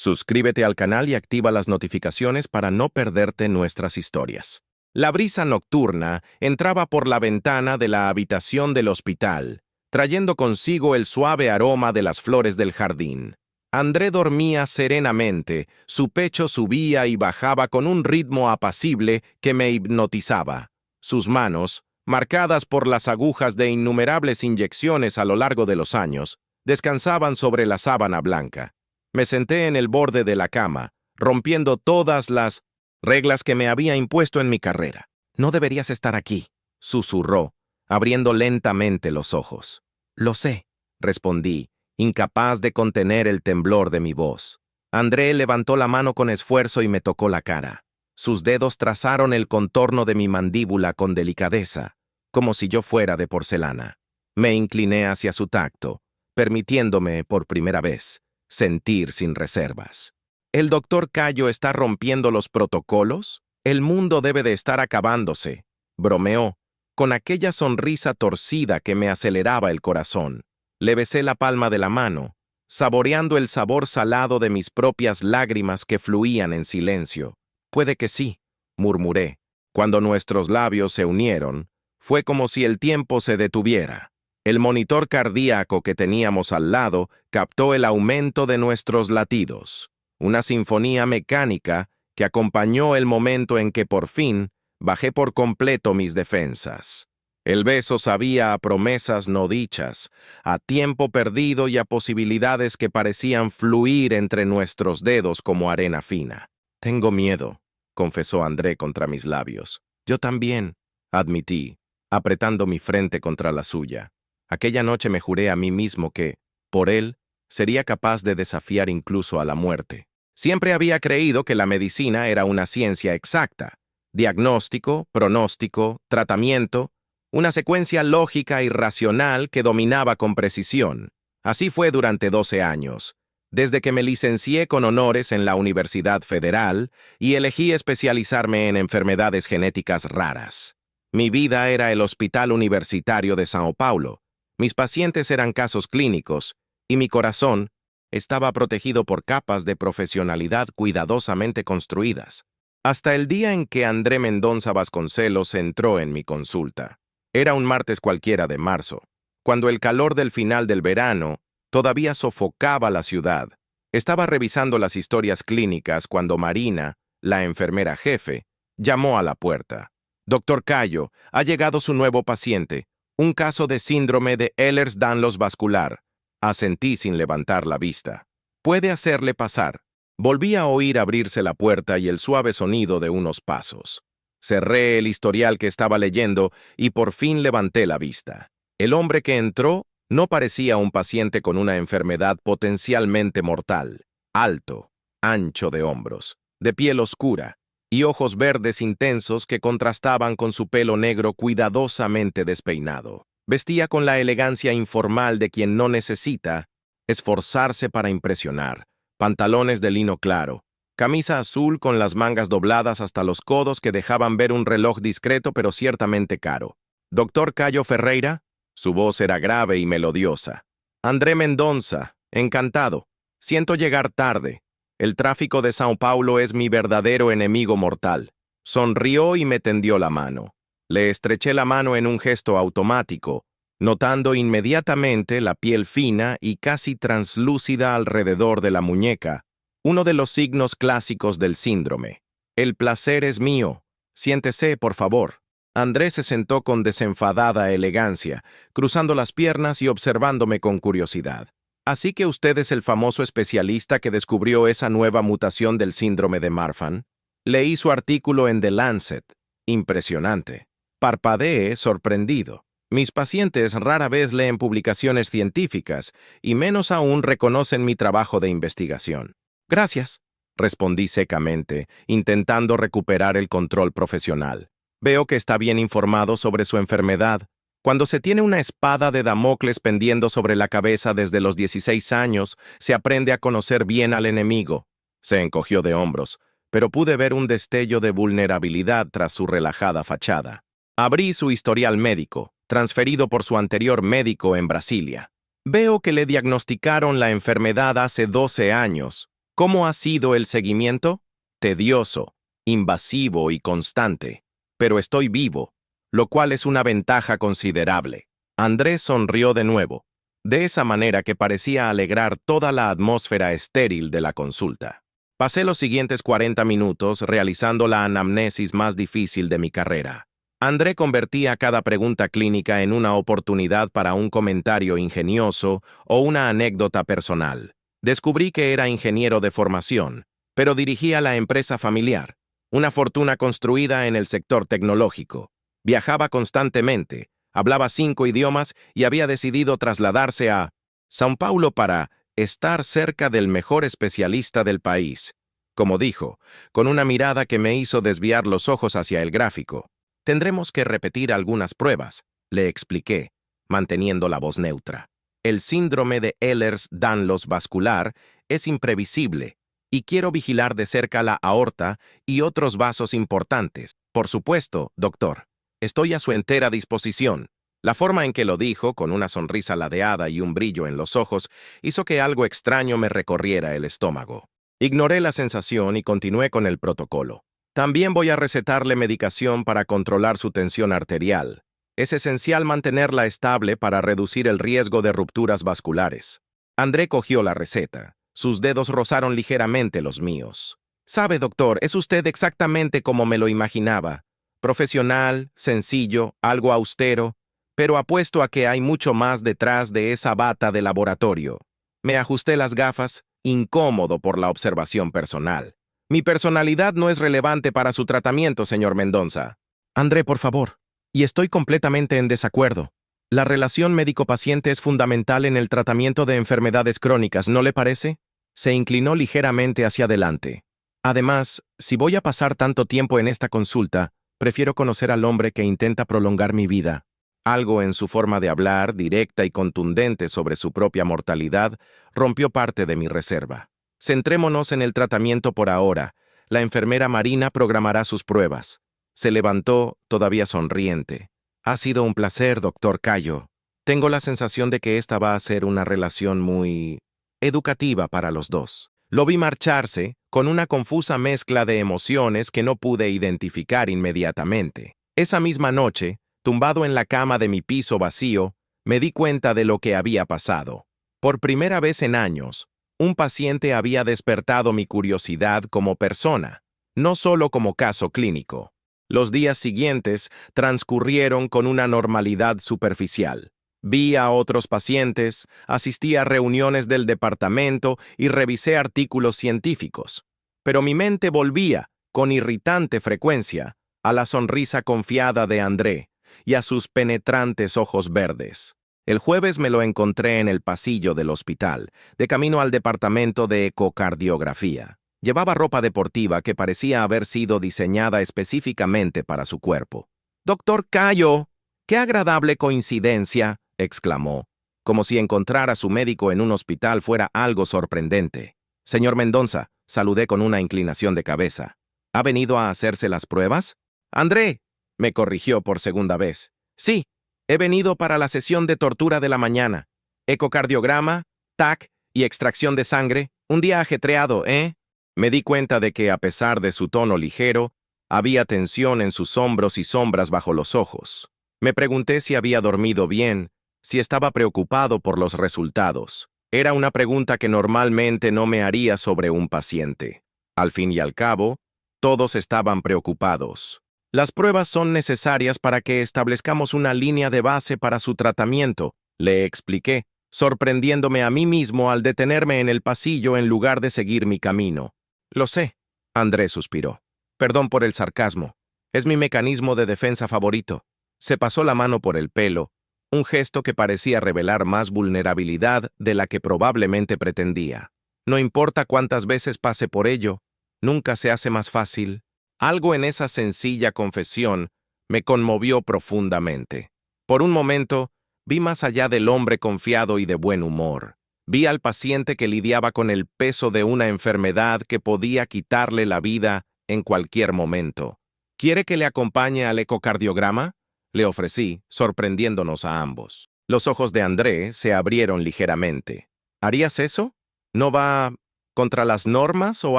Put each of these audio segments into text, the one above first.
Suscríbete al canal y activa las notificaciones para no perderte nuestras historias. La brisa nocturna entraba por la ventana de la habitación del hospital, trayendo consigo el suave aroma de las flores del jardín. André dormía serenamente, su pecho subía y bajaba con un ritmo apacible que me hipnotizaba. Sus manos, marcadas por las agujas de innumerables inyecciones a lo largo de los años, descansaban sobre la sábana blanca. Me senté en el borde de la cama, rompiendo todas las reglas que me había impuesto en mi carrera. «No deberías estar aquí», susurró, abriendo lentamente los ojos. «Lo sé», respondí, incapaz de contener el temblor de mi voz. André levantó la mano con esfuerzo y me tocó la cara. Sus dedos trazaron el contorno de mi mandíbula con delicadeza, como si yo fuera de porcelana. Me incliné hacia su tacto, permitiéndome, por primera vez, sentir sin reservas. ¿El doctor Cayo está rompiendo los protocolos? El mundo debe de estar acabándose, bromeó, con aquella sonrisa torcida que me aceleraba el corazón. Le besé la palma de la mano, saboreando el sabor salado de mis propias lágrimas que fluían en silencio. «Puede que sí», murmuré. Cuando nuestros labios se unieron, fue como si el tiempo se detuviera. El monitor cardíaco que teníamos al lado captó el aumento de nuestros latidos, una sinfonía mecánica que acompañó el momento en que por fin bajé por completo mis defensas. El beso sabía a promesas no dichas, a tiempo perdido y a posibilidades que parecían fluir entre nuestros dedos como arena fina. «Tengo miedo», confesó André contra mis labios. «Yo también», admití, apretando mi frente contra la suya. Aquella noche me juré a mí mismo que, por él, sería capaz de desafiar incluso a la muerte. Siempre había creído que la medicina era una ciencia exacta. Diagnóstico, pronóstico, tratamiento, una secuencia lógica y racional que dominaba con precisión. Así fue durante 12 años, desde que me licencié con honores en la Universidad Federal y elegí especializarme en enfermedades genéticas raras. Mi vida era el Hospital Universitario de São Paulo. Mis pacientes eran casos clínicos, y mi corazón estaba protegido por capas de profesionalidad cuidadosamente construidas. Hasta el día en que André Mendonça Vasconcelos entró en mi consulta. Era un martes cualquiera de marzo, cuando el calor del final del verano todavía sofocaba la ciudad. Estaba revisando las historias clínicas cuando Marina, la enfermera jefe, llamó a la puerta. «Doctor Cayo, ha llegado su nuevo paciente. Un caso de síndrome de Ehlers-Danlos vascular», asentí sin levantar la vista. «Puede hacerle pasar». Volví a oír abrirse la puerta y el suave sonido de unos pasos. Cerré el historial que estaba leyendo y por fin levanté la vista. El hombre que entró no parecía un paciente con una enfermedad potencialmente mortal. Alto, ancho de hombros, de piel oscura y ojos verdes intensos que contrastaban con su pelo negro cuidadosamente despeinado. Vestía con la elegancia informal de quien no necesita esforzarse para impresionar. Pantalones de lino claro, camisa azul con las mangas dobladas hasta los codos que dejaban ver un reloj discreto pero ciertamente caro. «¿Doctor Cayo Ferreira?» Su voz era grave y melodiosa. «André Mendonça, encantado. Siento llegar tarde. El tráfico de São Paulo es mi verdadero enemigo mortal». Sonrió y me tendió la mano. Le estreché la mano en un gesto automático, notando inmediatamente la piel fina y casi translúcida alrededor de la muñeca, uno de los signos clásicos del síndrome. «El placer es mío. Siéntese, por favor». André se sentó con desenfadada elegancia, cruzando las piernas y observándome con curiosidad. «¿Así que usted es el famoso especialista que descubrió esa nueva mutación del síndrome de Marfan?» Leí su artículo en The Lancet. Impresionante. Parpadeé, sorprendido. Mis pacientes rara vez leen publicaciones científicas y menos aún reconocen mi trabajo de investigación. «Gracias», respondí secamente, intentando recuperar el control profesional. «Veo que está bien informado sobre su enfermedad. Cuando se tiene una espada de Damocles pendiendo sobre la cabeza desde los 16 años, se aprende a conocer bien al enemigo». Se encogió de hombros, pero pude ver un destello de vulnerabilidad tras su relajada fachada. Abrí su historial médico, transferido por su anterior médico en Brasilia. «Veo que le diagnosticaron la enfermedad hace 12 años. ¿Cómo ha sido el seguimiento? Tedioso, invasivo y constante. Pero estoy vivo, lo cual es una ventaja considerable. Andrés sonrió de nuevo, de esa manera que parecía alegrar toda la atmósfera estéril de la consulta. Pasé los siguientes 40 minutos realizando la anamnesis más difícil de mi carrera. André convertía cada pregunta clínica en una oportunidad para un comentario ingenioso o una anécdota personal. Descubrí que era ingeniero de formación, pero dirigía la empresa familiar, una fortuna construida en el sector tecnológico. Viajaba constantemente, hablaba 5 idiomas y había decidido trasladarse a São Paulo para estar cerca del mejor especialista del país, como dijo, con una mirada que me hizo desviar los ojos hacia el gráfico. Tendremos que repetir algunas pruebas, le expliqué, manteniendo la voz neutra. El síndrome de Ehlers-Danlos vascular es imprevisible y quiero vigilar de cerca la aorta y otros vasos importantes. Por supuesto, doctor, estoy a su entera disposición. La forma en que lo dijo, con una sonrisa ladeada y un brillo en los ojos, hizo que algo extraño me recorriera el estómago. Ignoré la sensación y continué con el protocolo. También voy a recetarle medicación para controlar su tensión arterial. Es esencial mantenerla estable para reducir el riesgo de rupturas vasculares. André cogió la receta. Sus dedos rozaron ligeramente los míos. Sabe, doctor, es usted exactamente como me lo imaginaba. Profesional, sencillo, algo austero, pero apuesto a que hay mucho más detrás de esa bata de laboratorio. Me ajusté las gafas, incómodo por la observación personal. Mi personalidad no es relevante para su tratamiento, señor Mendoza. André, por favor. Y estoy completamente en desacuerdo. La relación médico-paciente es fundamental en el tratamiento de enfermedades crónicas, ¿no le parece? Se inclinó ligeramente hacia adelante. Además, si voy a pasar tanto tiempo en esta consulta, prefiero conocer al hombre que intenta prolongar mi vida. Algo en su forma de hablar, directa y contundente sobre su propia mortalidad, rompió parte de mi reserva. Centrémonos en el tratamiento por ahora. La enfermera Marina programará sus pruebas. Se levantó, todavía sonriente. Ha sido un placer, doctor Cayo. Tengo la sensación de que esta va a ser una relación muy educativa para los dos. Lo vi marcharse, con una confusa mezcla de emociones que no pude identificar inmediatamente. Esa misma noche, tumbado en la cama de mi piso vacío, me di cuenta de lo que había pasado. Por primera vez en años, un paciente había despertado mi curiosidad como persona, no solo como caso clínico. Los días siguientes transcurrieron con una normalidad superficial. Vi a otros pacientes, asistí a reuniones del departamento y revisé artículos científicos. Pero mi mente volvía, con irritante frecuencia, a la sonrisa confiada de André y a sus penetrantes ojos verdes. El jueves me lo encontré en el pasillo del hospital, de camino al departamento de ecocardiografía. Llevaba ropa deportiva que parecía haber sido diseñada específicamente para su cuerpo. «Doctor Cayo, qué agradable coincidencia», exclamó, como si encontrar a su médico en un hospital fuera algo sorprendente. «Señor Mendoza», saludé con una inclinación de cabeza. «¿Ha venido a hacerse las pruebas?» «André», me corrigió por segunda vez. «Sí, he venido para la sesión de tortura de la mañana. Ecocardiograma, TAC y extracción de sangre. Un día ajetreado, ¿eh?» Me di cuenta de que, a pesar de su tono ligero, había tensión en sus hombros y sombras bajo los ojos. Me pregunté si había dormido bien, si estaba preocupado por los resultados. Era una pregunta que normalmente no me haría sobre un paciente. Al fin y al cabo, todos estaban preocupados. Las pruebas son necesarias para que establezcamos una línea de base para su tratamiento, le expliqué, sorprendiéndome a mí mismo al detenerme en el pasillo en lugar de seguir mi camino. Lo sé, Andrés suspiró. Perdón por el sarcasmo. Es mi mecanismo de defensa favorito. Se pasó la mano por el pelo, un gesto que parecía revelar más vulnerabilidad de la que probablemente pretendía. No importa cuántas veces pase por ello, nunca se hace más fácil. Algo en esa sencilla confesión me conmovió profundamente. Por un momento, vi más allá del hombre confiado y de buen humor. Vi al paciente que lidiaba con el peso de una enfermedad que podía quitarle la vida en cualquier momento. ¿Quiere que le acompañe al ecocardiograma?, le ofrecí, sorprendiéndonos a ambos. Los ojos de André se abrieron ligeramente. ¿Harías eso? No va ¿Contra las normas o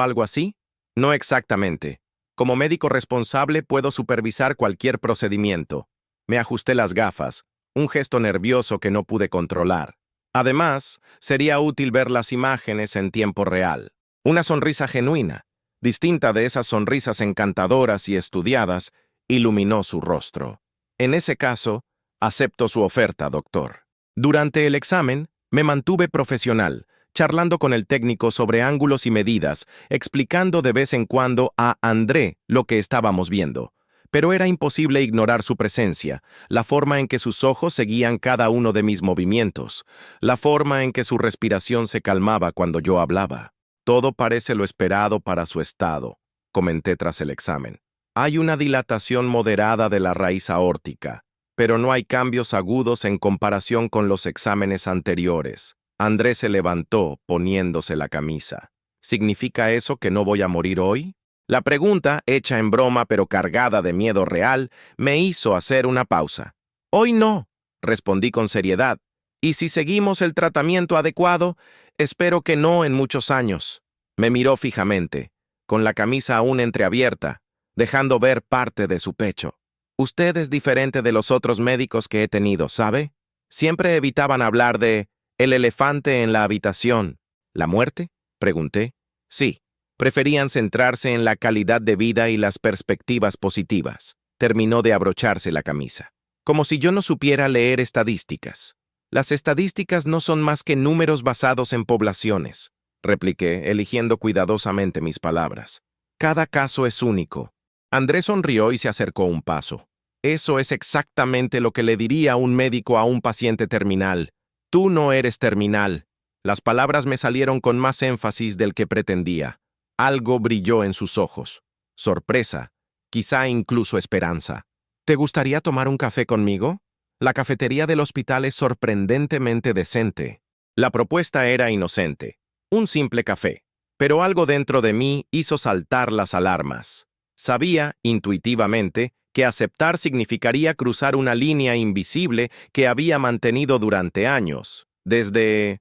algo así? No exactamente. Como médico responsable puedo supervisar cualquier procedimiento. Me ajusté las gafas, un gesto nervioso que no pude controlar. Además, sería útil ver las imágenes en tiempo real. Una sonrisa genuina, distinta de esas sonrisas encantadoras y estudiadas, iluminó su rostro. En ese caso, acepto su oferta, doctor. Durante el examen, me mantuve profesional, charlando con el técnico sobre ángulos y medidas, explicando de vez en cuando a André lo que estábamos viendo. Pero era imposible ignorar su presencia, la forma en que sus ojos seguían cada uno de mis movimientos, la forma en que su respiración se calmaba cuando yo hablaba. Todo parece lo esperado para su estado, comenté tras el examen. Hay una dilatación moderada de la raíz aórtica, pero no hay cambios agudos en comparación con los exámenes anteriores. Andrés se levantó, poniéndose la camisa. ¿Significa eso que no voy a morir hoy? La pregunta, hecha en broma pero cargada de miedo real, me hizo hacer una pausa. Hoy no, respondí con seriedad. Y si seguimos el tratamiento adecuado, espero que no en muchos años. Me miró fijamente, con la camisa aún entreabierta, dejando ver parte de su pecho. Usted es diferente de los otros médicos que he tenido, ¿sabe? Siempre evitaban hablar de el elefante en la habitación. ¿La muerte? Pregunté. Sí. Preferían centrarse en la calidad de vida y las perspectivas positivas. Terminó de abrocharse la camisa. Como si yo no supiera leer estadísticas. Las estadísticas no son más que números basados en poblaciones, repliqué, eligiendo cuidadosamente mis palabras. Cada caso es único. Andrés sonrió y se acercó un paso. Eso es exactamente lo que le diría un médico a un paciente terminal. Tú no eres terminal. Las palabras me salieron con más énfasis del que pretendía. Algo brilló en sus ojos. Sorpresa, quizá incluso esperanza. ¿Te gustaría tomar un café conmigo? La cafetería del hospital es sorprendentemente decente. La propuesta era inocente. Un simple café. Pero algo dentro de mí hizo saltar las alarmas. Sabía, intuitivamente, que aceptar significaría cruzar una línea invisible que había mantenido durante años. Desde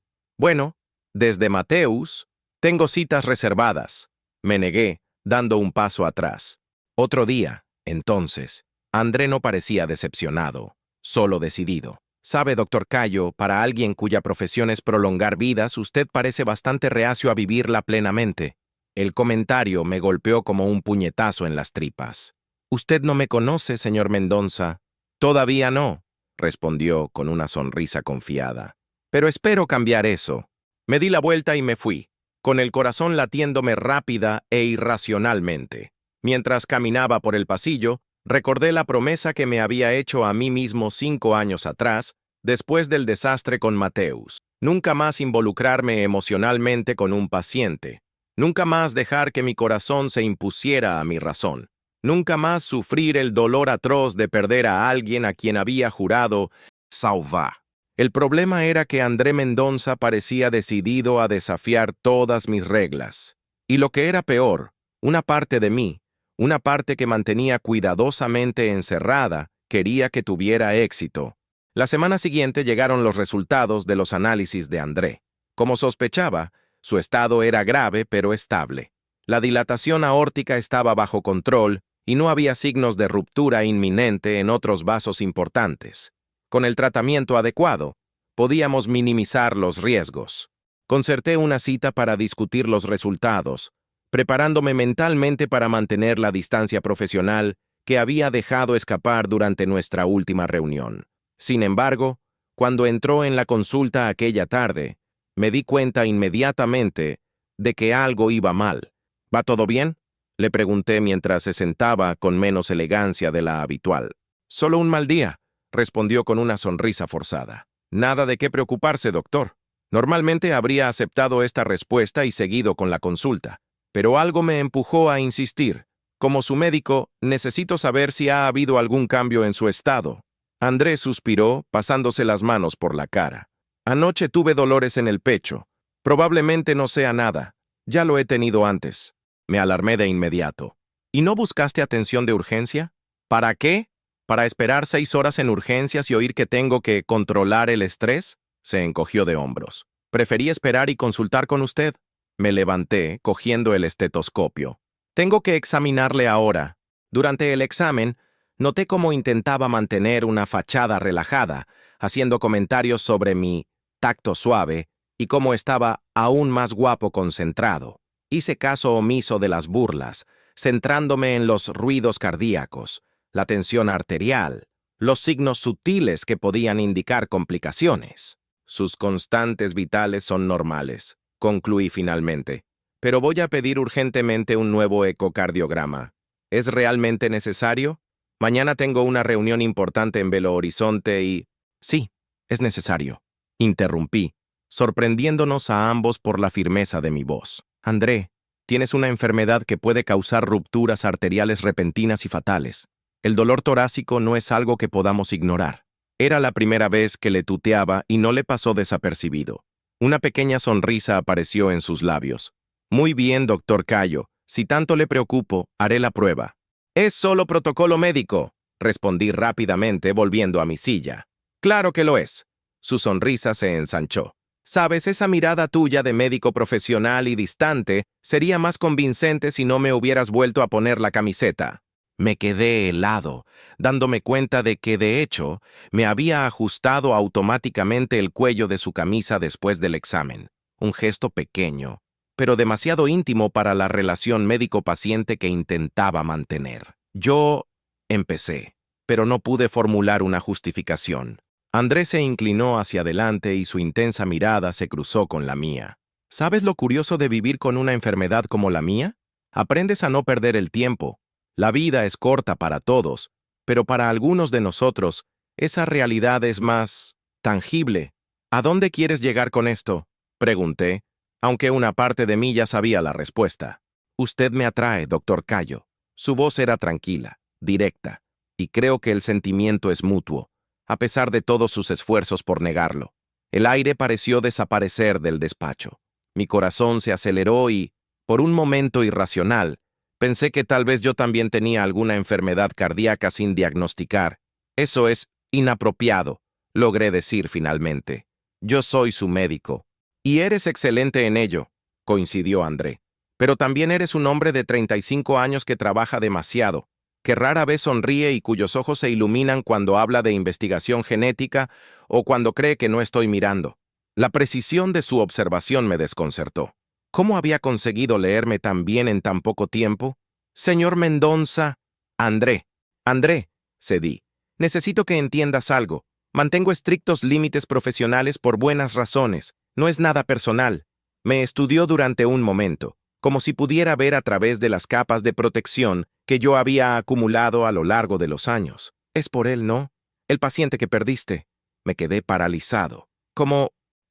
Mateus, tengo citas reservadas. Me negué, dando un paso atrás. Otro día, entonces. André no parecía decepcionado, solo decidido. Sabe, doctor Cayo, para alguien cuya profesión es prolongar vidas, usted parece bastante reacio a vivirla plenamente. El comentario me golpeó como un puñetazo en las tripas. Usted no me conoce, señor Mendoza. Todavía no, respondió con una sonrisa confiada. Pero espero cambiar eso. Me di la vuelta y me fui, con el corazón latiéndome rápida e irracionalmente. Mientras caminaba por el pasillo, recordé la promesa que me había hecho a mí mismo 5 años atrás, después del desastre con Mateus. Nunca más involucrarme emocionalmente con un paciente. Nunca más dejar que mi corazón se impusiera a mi razón. Nunca más sufrir el dolor atroz de perder a alguien a quien había jurado salvar. El problema era que André Mendoza parecía decidido a desafiar todas mis reglas. Y lo que era peor, una parte de mí, una parte que mantenía cuidadosamente encerrada, quería que tuviera éxito. La semana siguiente llegaron los resultados de los análisis de André. Como sospechaba, su estado era grave pero estable. La dilatación aórtica estaba bajo control y no había signos de ruptura inminente en otros vasos importantes. Con el tratamiento adecuado, podíamos minimizar los riesgos. Concerté una cita para discutir los resultados, preparándome mentalmente para mantener la distancia profesional que había dejado escapar durante nuestra última reunión. Sin embargo, cuando entró en la consulta aquella tarde, me di cuenta inmediatamente de que algo iba mal. ¿Va todo bien?, le pregunté mientras se sentaba con menos elegancia de la habitual. Solo un mal día, respondió con una sonrisa forzada. Nada de qué preocuparse, doctor. Normalmente habría aceptado esta respuesta y seguido con la consulta, pero algo me empujó a insistir. Como su médico, necesito saber si ha habido algún cambio en su estado. Andrés suspiró, pasándose las manos por la cara. Anoche tuve dolores en el pecho. Probablemente no sea nada. Ya lo he tenido antes. Me alarmé de inmediato. ¿Y no buscaste atención de urgencia? ¿Para qué? ¿Para esperar 6 horas en urgencias y oír que tengo que controlar el estrés? Se encogió de hombros. Preferí esperar y consultar con usted. Me levanté, cogiendo el estetoscopio. Tengo que examinarle ahora. Durante el examen, noté cómo intentaba mantener una fachada relajada, haciendo comentarios sobre mi tacto suave y cómo estaba aún más guapo concentrado. Hice caso omiso de las burlas, centrándome en los ruidos cardíacos, la tensión arterial, los signos sutiles que podían indicar complicaciones. Sus constantes vitales son normales, concluí finalmente. Pero voy a pedir urgentemente un nuevo ecocardiograma. ¿Es realmente necesario? Mañana tengo una reunión importante en Belo Horizonte y... Sí, es necesario. Interrumpí, sorprendiéndonos a ambos por la firmeza de mi voz. André, tienes una enfermedad que puede causar rupturas arteriales repentinas y fatales. El dolor torácico no es algo que podamos ignorar. Era la primera vez que le tuteaba y no le pasó desapercibido. Una pequeña sonrisa apareció en sus labios. Muy bien, doctor Cayo. Si tanto le preocupo, haré la prueba. Es solo protocolo médico, respondí rápidamente volviendo a mi silla. Claro que lo es. Su sonrisa se ensanchó. Sabes, esa mirada tuya de médico profesional y distante sería más convincente si no me hubieras vuelto a poner la camiseta. Me quedé helado, dándome cuenta de que, de hecho, me había ajustado automáticamente el cuello de su camisa después del examen. Un gesto pequeño, pero demasiado íntimo para la relación médico-paciente que intentaba mantener. Yo empecé, pero no pude formular una justificación. Andrés se inclinó hacia adelante y su intensa mirada se cruzó con la mía. ¿Sabes lo curioso de vivir con una enfermedad como la mía? Aprendes a no perder el tiempo. La vida es corta para todos, pero para algunos de nosotros, esa realidad es más tangible. ¿A dónde quieres llegar con esto?, pregunté, aunque una parte de mí ya sabía la respuesta. Usted me atrae, doctor Cayo. Su voz era tranquila, directa, y creo que el sentimiento es mutuo, a pesar de todos sus esfuerzos por negarlo. El aire pareció desaparecer del despacho. Mi corazón se aceleró y, por un momento irracional, pensé que tal vez yo también tenía alguna enfermedad cardíaca sin diagnosticar. Eso es inapropiado, logré decir finalmente. Yo soy su médico. Y eres excelente en ello, coincidió André. Pero también eres un hombre de 35 años que trabaja demasiado, que rara vez sonríe y cuyos ojos se iluminan cuando habla de investigación genética o cuando cree que no estoy mirando. La precisión de su observación me desconcertó. ¿Cómo había conseguido leerme tan bien en tan poco tiempo? Señor Mendonça. André, cedí. Necesito que entiendas algo. Mantengo estrictos límites profesionales por buenas razones. No es nada personal. Me estudió durante un momento, como si pudiera ver a través de las capas de protección que yo había acumulado a lo largo de los años. Es por él, ¿no? El paciente que perdiste. Me quedé paralizado.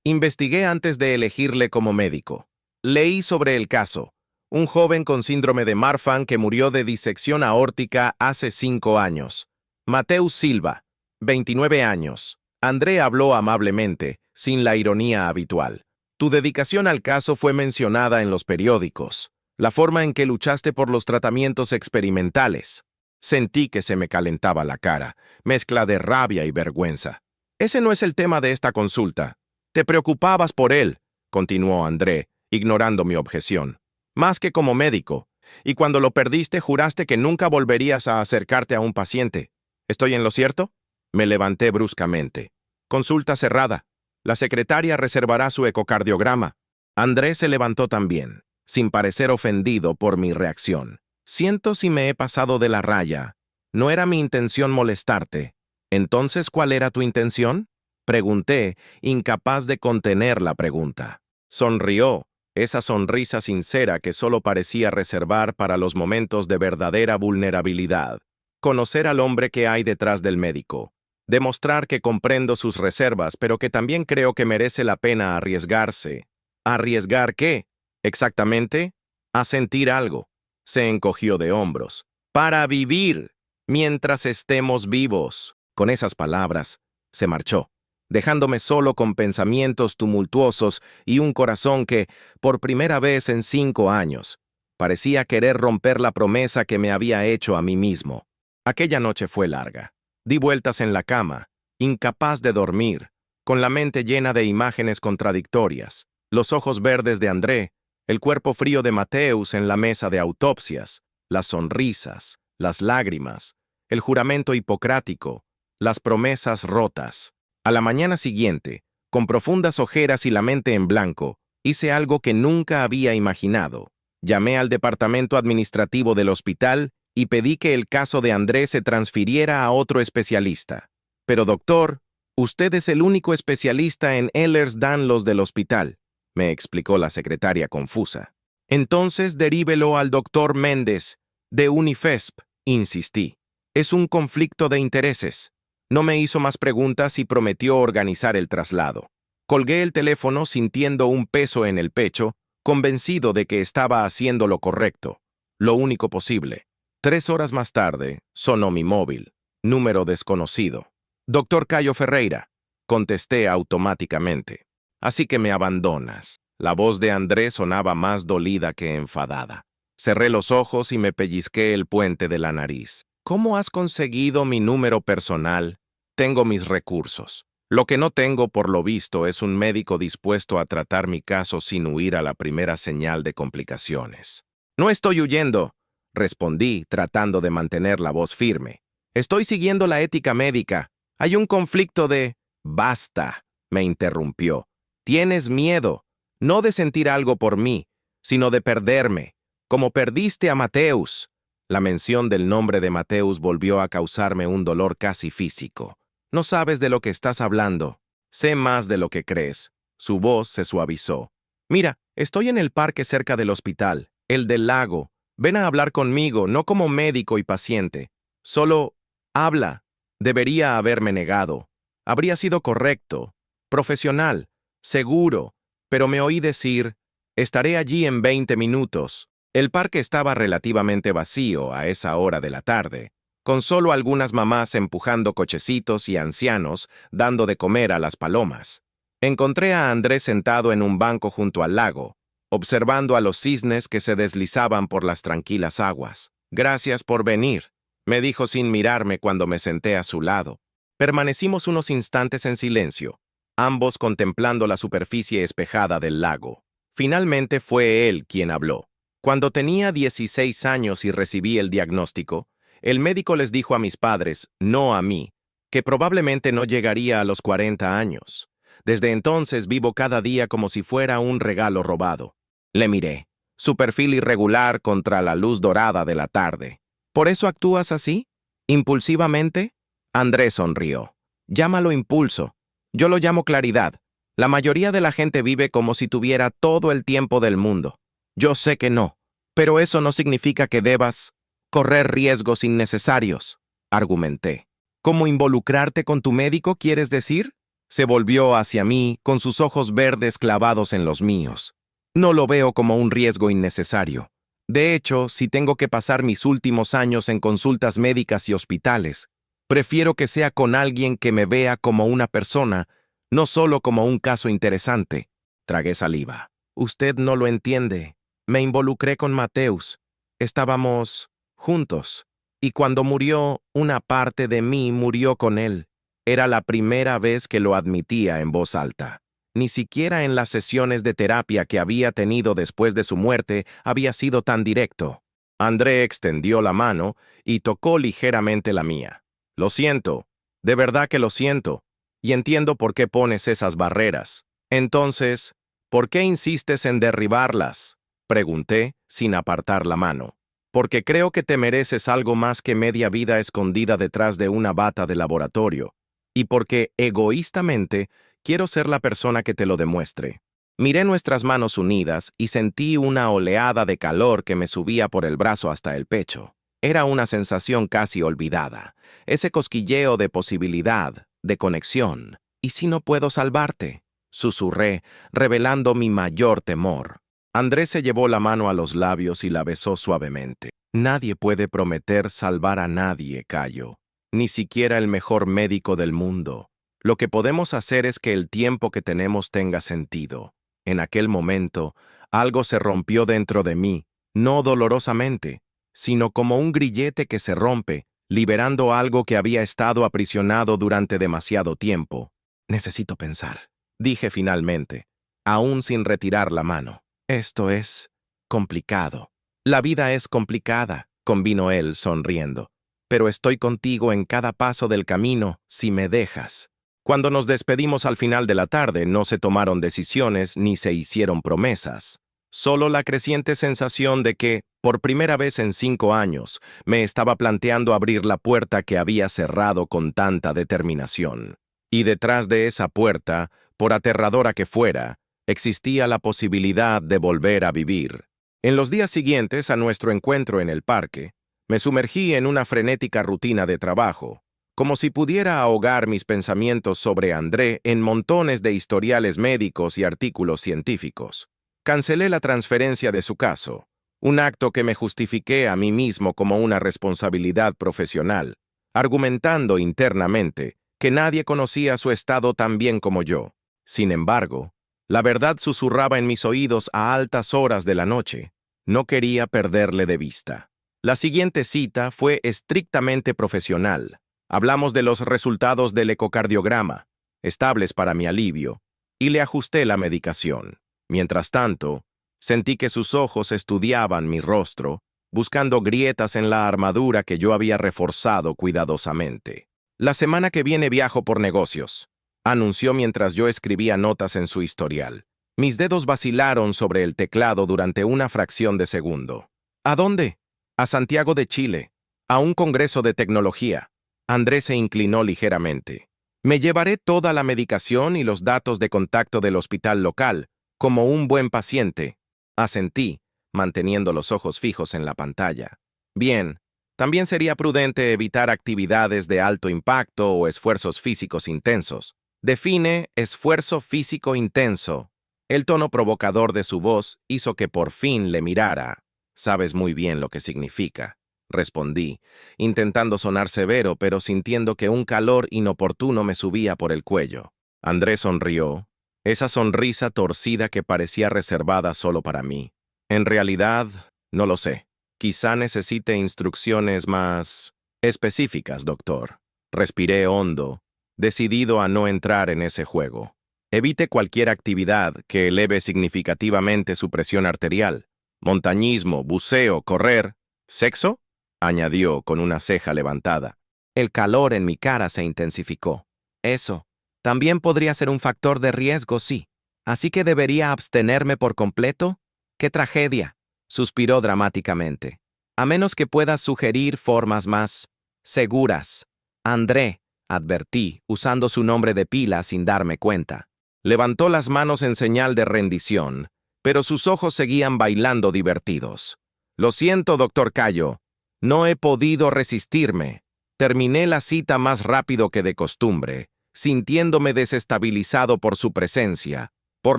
Investigué antes de elegirle como médico. Leí sobre el caso. Un joven con síndrome de Marfan que murió de disección aórtica hace 5 años. Mateus Silva, 29 años. André habló amablemente, sin la ironía habitual. Tu dedicación al caso fue mencionada en los periódicos. La forma en que luchaste por los tratamientos experimentales. Sentí que se me calentaba la cara, mezcla de rabia y vergüenza. Ese no es el tema de esta consulta. Te preocupabas por él, continuó André, ignorando mi objeción. Más que como médico. Y cuando lo perdiste, juraste que nunca volverías a acercarte a un paciente. ¿Estoy en lo cierto? Me levanté bruscamente. Consulta cerrada. La secretaria reservará su ecocardiograma. André se levantó también, sin parecer ofendido por mi reacción. Siento si me he pasado de la raya. No era mi intención molestarte. ¿Entonces cuál era tu intención?, pregunté, incapaz de contener la pregunta. Sonrió, esa sonrisa sincera que solo parecía reservar para los momentos de verdadera vulnerabilidad. Conocer al hombre que hay detrás del médico. Demostrar que comprendo sus reservas, pero que también creo que merece la pena arriesgarse. ¿Arriesgar qué? Exactamente, a sentir algo. Se encogió de hombros. Para vivir, mientras estemos vivos. Con esas palabras, se marchó, dejándome solo con pensamientos tumultuosos y un corazón que, por primera vez en 5 años, parecía querer romper la promesa que me había hecho a mí mismo. Aquella noche fue larga. Di vueltas en la cama, incapaz de dormir, con la mente llena de imágenes contradictorias, los ojos verdes de André, El cuerpo frío de Mateus en la mesa de autopsias, las sonrisas, las lágrimas, el juramento hipocrático, las promesas rotas. A la mañana siguiente, con profundas ojeras y la mente en blanco, hice algo que nunca había imaginado. Llamé al departamento administrativo del hospital y pedí que el caso de Andrés se transfiriera a otro especialista. Pero doctor, usted es el único especialista en Ehlers-Danlos del hospital, me explicó la secretaria confusa. Entonces derívelo al doctor Méndez, de Unifesp, insistí. Es un conflicto de intereses. No me hizo más preguntas y prometió organizar el traslado. Colgué el teléfono sintiendo un peso en el pecho, convencido de que estaba haciendo lo correcto, lo único posible. 3 horas más tarde, sonó mi móvil. Número desconocido. Doctor Cayo Ferreira, contesté automáticamente. Así que me abandonas. La voz de Andrés sonaba más dolida que enfadada. Cerré los ojos y me pellizqué el puente de la nariz. ¿Cómo has conseguido mi número personal? Tengo mis recursos. Lo que no tengo, por lo visto, es un médico dispuesto a tratar mi caso sin huir a la primera señal de complicaciones. No estoy huyendo, respondí, tratando de mantener la voz firme. Estoy siguiendo la ética médica. Hay un conflicto de... Basta, me interrumpió. Tienes miedo, no de sentir algo por mí, sino de perderme, como perdiste a Mateus. La mención del nombre de Mateus volvió a causarme un dolor casi físico. No sabes de lo que estás hablando. Sé más de lo que crees. Su voz se suavizó. Mira, estoy en el parque cerca del hospital, el del lago. Ven a hablar conmigo, no como médico y paciente. Solo habla. Debería haberme negado. Habría sido correcto, profesional, seguro, pero me oí decir, estaré allí en 20 minutos. El parque estaba relativamente vacío a esa hora de la tarde, con solo algunas mamás empujando cochecitos y ancianos dando de comer a las palomas. Encontré a Andrés sentado en un banco junto al lago, observando a los cisnes que se deslizaban por las tranquilas aguas. Gracias por venir, me dijo sin mirarme cuando me senté a su lado. Permanecimos unos instantes en silencio, ambos contemplando la superficie espejada del lago. Finalmente fue él quien habló. Cuando tenía 16 años y recibí el diagnóstico, el médico les dijo a mis padres, no a mí, que probablemente no llegaría a los 40 años. Desde entonces vivo cada día como si fuera un regalo robado. Le miré, su perfil irregular contra la luz dorada de la tarde. ¿Por eso actúas así? ¿Impulsivamente? Andrés sonrió. Llámalo impulso. Yo lo llamo claridad. La mayoría de la gente vive como si tuviera todo el tiempo del mundo. Yo sé que no, pero eso no significa que debas correr riesgos innecesarios, argumenté. ¿Cómo involucrarte con tu médico, quieres decir? Se volvió hacia mí con sus ojos verdes clavados en los míos. No lo veo como un riesgo innecesario. De hecho, si tengo que pasar mis últimos años en consultas médicas y hospitales, prefiero que sea con alguien que me vea como una persona, no solo como un caso interesante. Tragué saliva. Usted no lo entiende. Me involucré con Mateus. Estábamos juntos. Y cuando murió, una parte de mí murió con él. Era la primera vez que lo admitía en voz alta. Ni siquiera en las sesiones de terapia que había tenido después de su muerte había sido tan directo. André extendió la mano y tocó ligeramente la mía. Lo siento, de verdad que lo siento, y entiendo por qué pones esas barreras. Entonces, ¿por qué insistes en derribarlas? Pregunté, sin apartar la mano. Porque creo que te mereces algo más que media vida escondida detrás de una bata de laboratorio, y porque, egoístamente, quiero ser la persona que te lo demuestre. Miré nuestras manos unidas y sentí una oleada de calor que me subía por el brazo hasta el pecho. Era una sensación casi olvidada, ese cosquilleo de posibilidad, de conexión. ¿Y si no puedo salvarte? Susurré, revelando mi mayor temor. Andrés se llevó la mano a los labios y la besó suavemente. Nadie puede prometer salvar a nadie, Cayo. Ni siquiera el mejor médico del mundo. Lo que podemos hacer es que el tiempo que tenemos tenga sentido. En aquel momento, algo se rompió dentro de mí, no dolorosamente, sino como un grillete que se rompe, liberando algo que había estado aprisionado durante demasiado tiempo. Necesito pensar, dije finalmente, aún sin retirar la mano. Esto es complicado. La vida es complicada, convino él, sonriendo. Pero estoy contigo en cada paso del camino, si me dejas. Cuando nos despedimos al final de la tarde, no se tomaron decisiones ni se hicieron promesas. Solo la creciente sensación de que, por primera vez en 5 años, me estaba planteando abrir la puerta que había cerrado con tanta determinación. Y detrás de esa puerta, por aterradora que fuera, existía la posibilidad de volver a vivir. En los días siguientes a nuestro encuentro en el parque, me sumergí en una frenética rutina de trabajo, como si pudiera ahogar mis pensamientos sobre André en montones de historiales médicos y artículos científicos. Cancelé la transferencia de su caso, un acto que me justifiqué a mí mismo como una responsabilidad profesional, argumentando internamente que nadie conocía su estado tan bien como yo. Sin embargo, la verdad susurraba en mis oídos a altas horas de la noche. No quería perderle de vista. La siguiente cita fue estrictamente profesional. Hablamos de los resultados del ecocardiograma, estables para mi alivio, y le ajusté la medicación. Mientras tanto, sentí que sus ojos estudiaban mi rostro, buscando grietas en la armadura que yo había reforzado cuidadosamente. La semana que viene viajo por negocios, anunció mientras yo escribía notas en su historial. Mis dedos vacilaron sobre el teclado durante una fracción de segundo. ¿A dónde? A Santiago de Chile, a un congreso de tecnología. Andrés se inclinó ligeramente. Me llevaré toda la medicación y los datos de contacto del hospital local, como un buen paciente. Asentí, manteniendo los ojos fijos en la pantalla. Bien, también sería prudente evitar actividades de alto impacto o esfuerzos físicos intensos. Define esfuerzo físico intenso. El tono provocador de su voz hizo que por fin le mirara. Sabes muy bien lo que significa, respondí, intentando sonar severo, pero sintiendo que un calor inoportuno me subía por el cuello. Andrés sonrió, esa sonrisa torcida que parecía reservada solo para mí. En realidad, no lo sé. Quizá necesite instrucciones más específicas, doctor. Respiré hondo, decidido a no entrar en ese juego. Evite cualquier actividad que eleve significativamente su presión arterial. Montañismo, buceo, correr. ¿Sexo?, añadió con una ceja levantada. El calor en mi cara se intensificó. Eso también podría ser un factor de riesgo, sí. ¿Así que debería abstenerme por completo? ¡Qué tragedia!, suspiró dramáticamente. A menos que puedas sugerir formas más seguras. André, advertí, usando su nombre de pila sin darme cuenta. Levantó las manos en señal de rendición, pero sus ojos seguían bailando divertidos. Lo siento, doctor Cayo. No he podido resistirme. Terminé la cita más rápido que de costumbre, sintiéndome desestabilizado por su presencia, por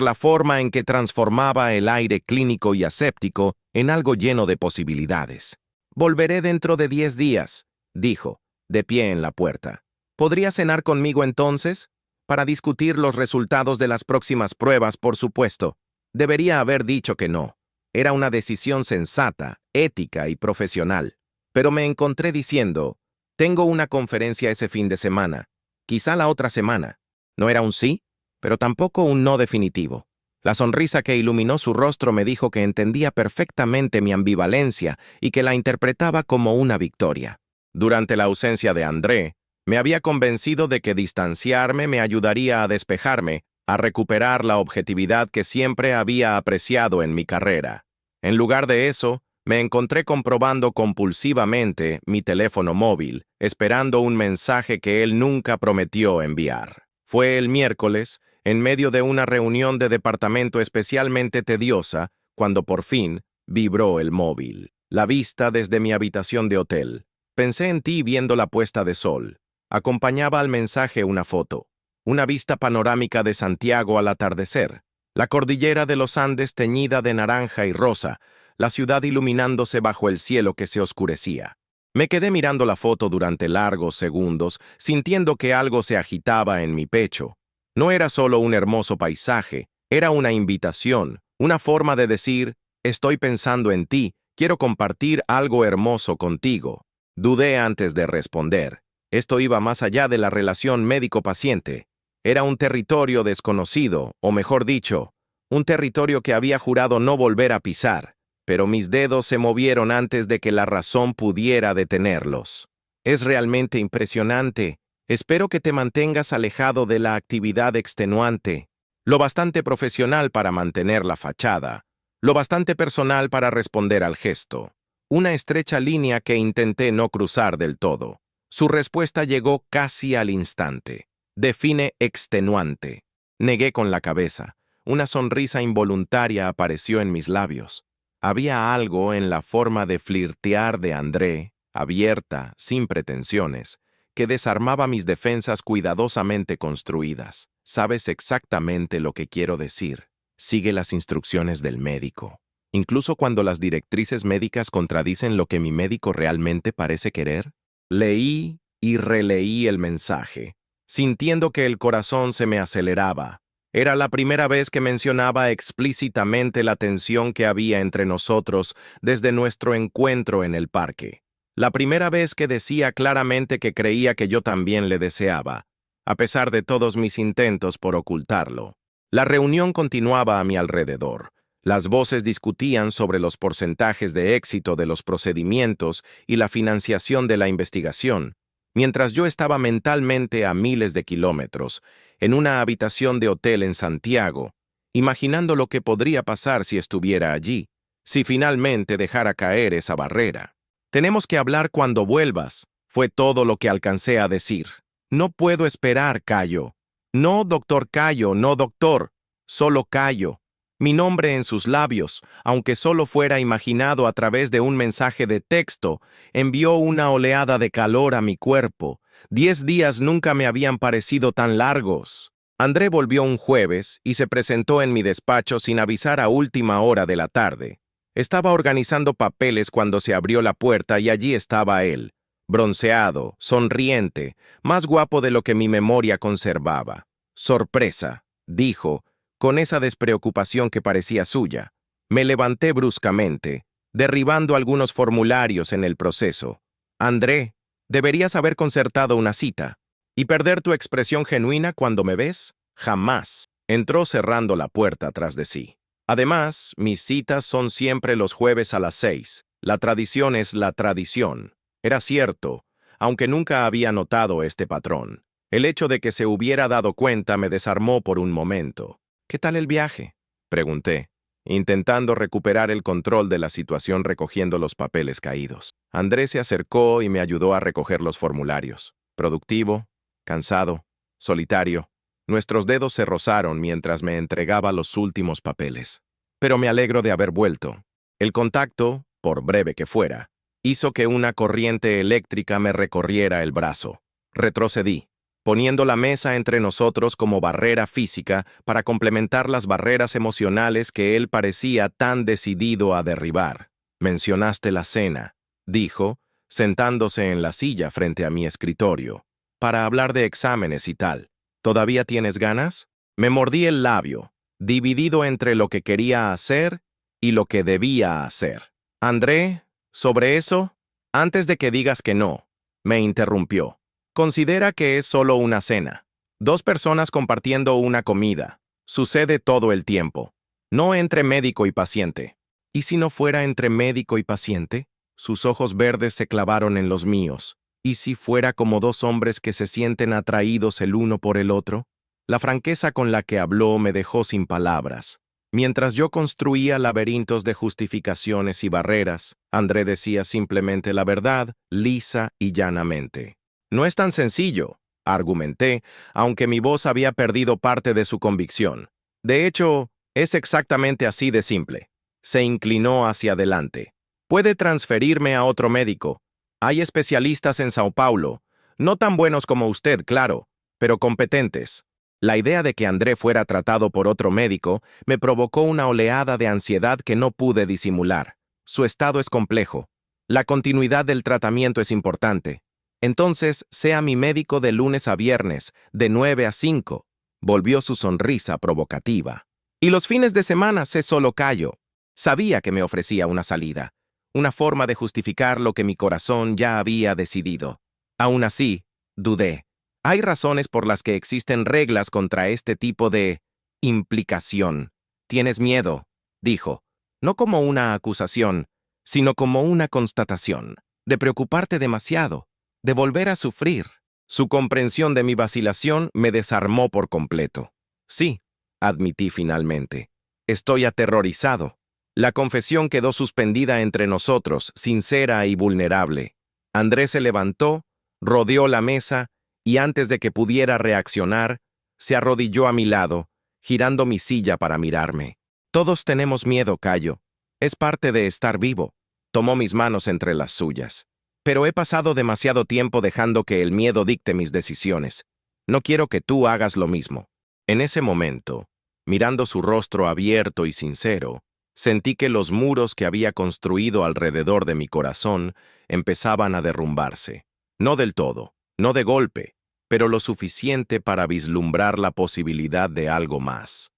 la forma en que transformaba el aire clínico y aséptico en algo lleno de posibilidades. Volveré dentro de 10 días, dijo, de pie en la puerta. ¿Podría cenar conmigo entonces? Para discutir los resultados de las próximas pruebas, por supuesto. Debería haber dicho que no. Era una decisión sensata, ética y profesional. Pero me encontré diciendo, tengo una conferencia ese fin de semana, quizá la otra semana. No era un sí, pero tampoco un no definitivo. La sonrisa que iluminó su rostro me dijo que entendía perfectamente mi ambivalencia y que la interpretaba como una victoria. Durante la ausencia de André, me había convencido de que distanciarme me ayudaría a despejarme, a recuperar la objetividad que siempre había apreciado en mi carrera. En lugar de eso, me encontré comprobando compulsivamente mi teléfono móvil, esperando un mensaje que él nunca prometió enviar. Fue el miércoles, en medio de una reunión de departamento especialmente tediosa, cuando por fin vibró el móvil. La vista desde mi habitación de hotel. Pensé en ti viendo la puesta de sol. Acompañaba al mensaje una foto. Una vista panorámica de Santiago al atardecer. La cordillera de los Andes teñida de naranja y rosa, la ciudad iluminándose bajo el cielo que se oscurecía. Me quedé mirando la foto durante largos segundos, sintiendo que algo se agitaba en mi pecho. No era solo un hermoso paisaje, era una invitación, una forma de decir, estoy pensando en ti, quiero compartir algo hermoso contigo. Dudé antes de responder. Esto iba más allá de la relación médico-paciente. Era un territorio desconocido, o mejor dicho, un territorio que había jurado no volver a pisar, pero mis dedos se movieron antes de que la razón pudiera detenerlos. Es realmente impresionante. Espero que te mantengas alejado de la actividad extenuante, lo bastante profesional para mantener la fachada, lo bastante personal para responder al gesto. Una estrecha línea que intenté no cruzar del todo. Su respuesta llegó casi al instante. Define extenuante. Negué con la cabeza. Una sonrisa involuntaria apareció en mis labios. Había algo en la forma de flirtear de André, abierta, sin pretensiones, que desarmaba mis defensas cuidadosamente construidas. Sabes exactamente lo que quiero decir. Sigue las instrucciones del médico. Incluso cuando las directrices médicas contradicen lo que mi médico realmente parece querer. Leí y releí el mensaje, sintiendo que el corazón se me aceleraba. Era la primera vez que mencionaba explícitamente la tensión que había entre nosotros desde nuestro encuentro en el parque. La primera vez que decía claramente que creía que yo también le deseaba, a pesar de todos mis intentos por ocultarlo. La reunión continuaba a mi alrededor. Las voces discutían sobre los porcentajes de éxito de los procedimientos y la financiación de la investigación, mientras yo estaba mentalmente a miles de kilómetros, en una habitación de hotel en Santiago, imaginando lo que podría pasar si estuviera allí, si finalmente dejara caer esa barrera. Tenemos que hablar cuando vuelvas, fue todo lo que alcancé a decir. No puedo esperar, Cayo. No, doctor Cayo, no, doctor. Solo Cayo. Mi nombre en sus labios, aunque solo fuera imaginado a través de un mensaje de texto, envió una oleada de calor a mi cuerpo. 10 días nunca me habían parecido tan largos. André volvió un jueves y se presentó en mi despacho sin avisar a última hora de la tarde. Estaba organizando papeles cuando se abrió la puerta y allí estaba él, bronceado, sonriente, más guapo de lo que mi memoria conservaba. Sorpresa, dijo, con esa despreocupación que parecía suya. Me levanté bruscamente, derribando algunos formularios en el proceso. André, deberías haber concertado una cita. ¿Y perder tu expresión genuina cuando me ves? Jamás. Entró cerrando la puerta tras de sí. Además, mis citas son siempre los jueves a las 6. La tradición es la tradición. Era cierto, aunque nunca había notado este patrón. El hecho de que se hubiera dado cuenta me desarmó por un momento. ¿Qué tal el viaje?, pregunté, intentando recuperar el control de la situación recogiendo los papeles caídos. Andrés se acercó y me ayudó a recoger los formularios. Productivo, cansado, solitario. Nuestros dedos se rozaron mientras me entregaba los últimos papeles. Pero me alegro de haber vuelto. El contacto, por breve que fuera, hizo que una corriente eléctrica me recorriera el brazo. Retrocedí, poniendo la mesa entre nosotros como barrera física para complementar las barreras emocionales que él parecía tan decidido a derribar. Mencionaste la cena, dijo, sentándose en la silla frente a mi escritorio, para hablar de exámenes y tal. ¿Todavía tienes ganas? Me mordí el labio, dividido entre lo que quería hacer y lo que debía hacer. André, sobre eso, antes de que digas que no, me interrumpió. Considera que es solo una cena. 2 personas compartiendo una comida. Sucede todo el tiempo. No entre médico y paciente. ¿Y si no fuera entre médico y paciente? Sus ojos verdes se clavaron en los míos. ¿Y si fuera como 2 hombres que se sienten atraídos el uno por el otro? La franqueza con la que habló me dejó sin palabras. Mientras yo construía laberintos de justificaciones y barreras, André decía simplemente la verdad, lisa y llanamente. No es tan sencillo, argumenté, aunque mi voz había perdido parte de su convicción. De hecho, es exactamente así de simple. Se inclinó hacia adelante. Puede transferirme a otro médico. Hay especialistas en Sao Paulo, no tan buenos como usted, claro, pero competentes. La idea de que André fuera tratado por otro médico me provocó una oleada de ansiedad que no pude disimular. Su estado es complejo. La continuidad del tratamiento es importante. Entonces, sea mi médico de lunes a viernes, de 9 a 5. Volvió su sonrisa provocativa. Y los fines de semana sé solo Cayo. Sabía que me ofrecía una salida, una forma de justificar lo que mi corazón ya había decidido. Aún así, dudé. Hay razones por las que existen reglas contra este tipo de implicación. Tienes miedo, dijo, no como una acusación, sino como una constatación, de preocuparte demasiado, de volver a sufrir. Su comprensión de mi vacilación me desarmó por completo. Sí, admití finalmente. Estoy aterrorizado. La confesión quedó suspendida entre nosotros, sincera y vulnerable. Andrés se levantó, rodeó la mesa y antes de que pudiera reaccionar, se arrodilló a mi lado, girando mi silla para mirarme. Todos tenemos miedo, Cayo. Es parte de estar vivo. Tomó mis manos entre las suyas. Pero he pasado demasiado tiempo dejando que el miedo dicte mis decisiones. No quiero que tú hagas lo mismo. En ese momento, mirando su rostro abierto y sincero, sentí que los muros que había construido alrededor de mi corazón empezaban a derrumbarse. No del todo, no de golpe, pero lo suficiente para vislumbrar la posibilidad de algo más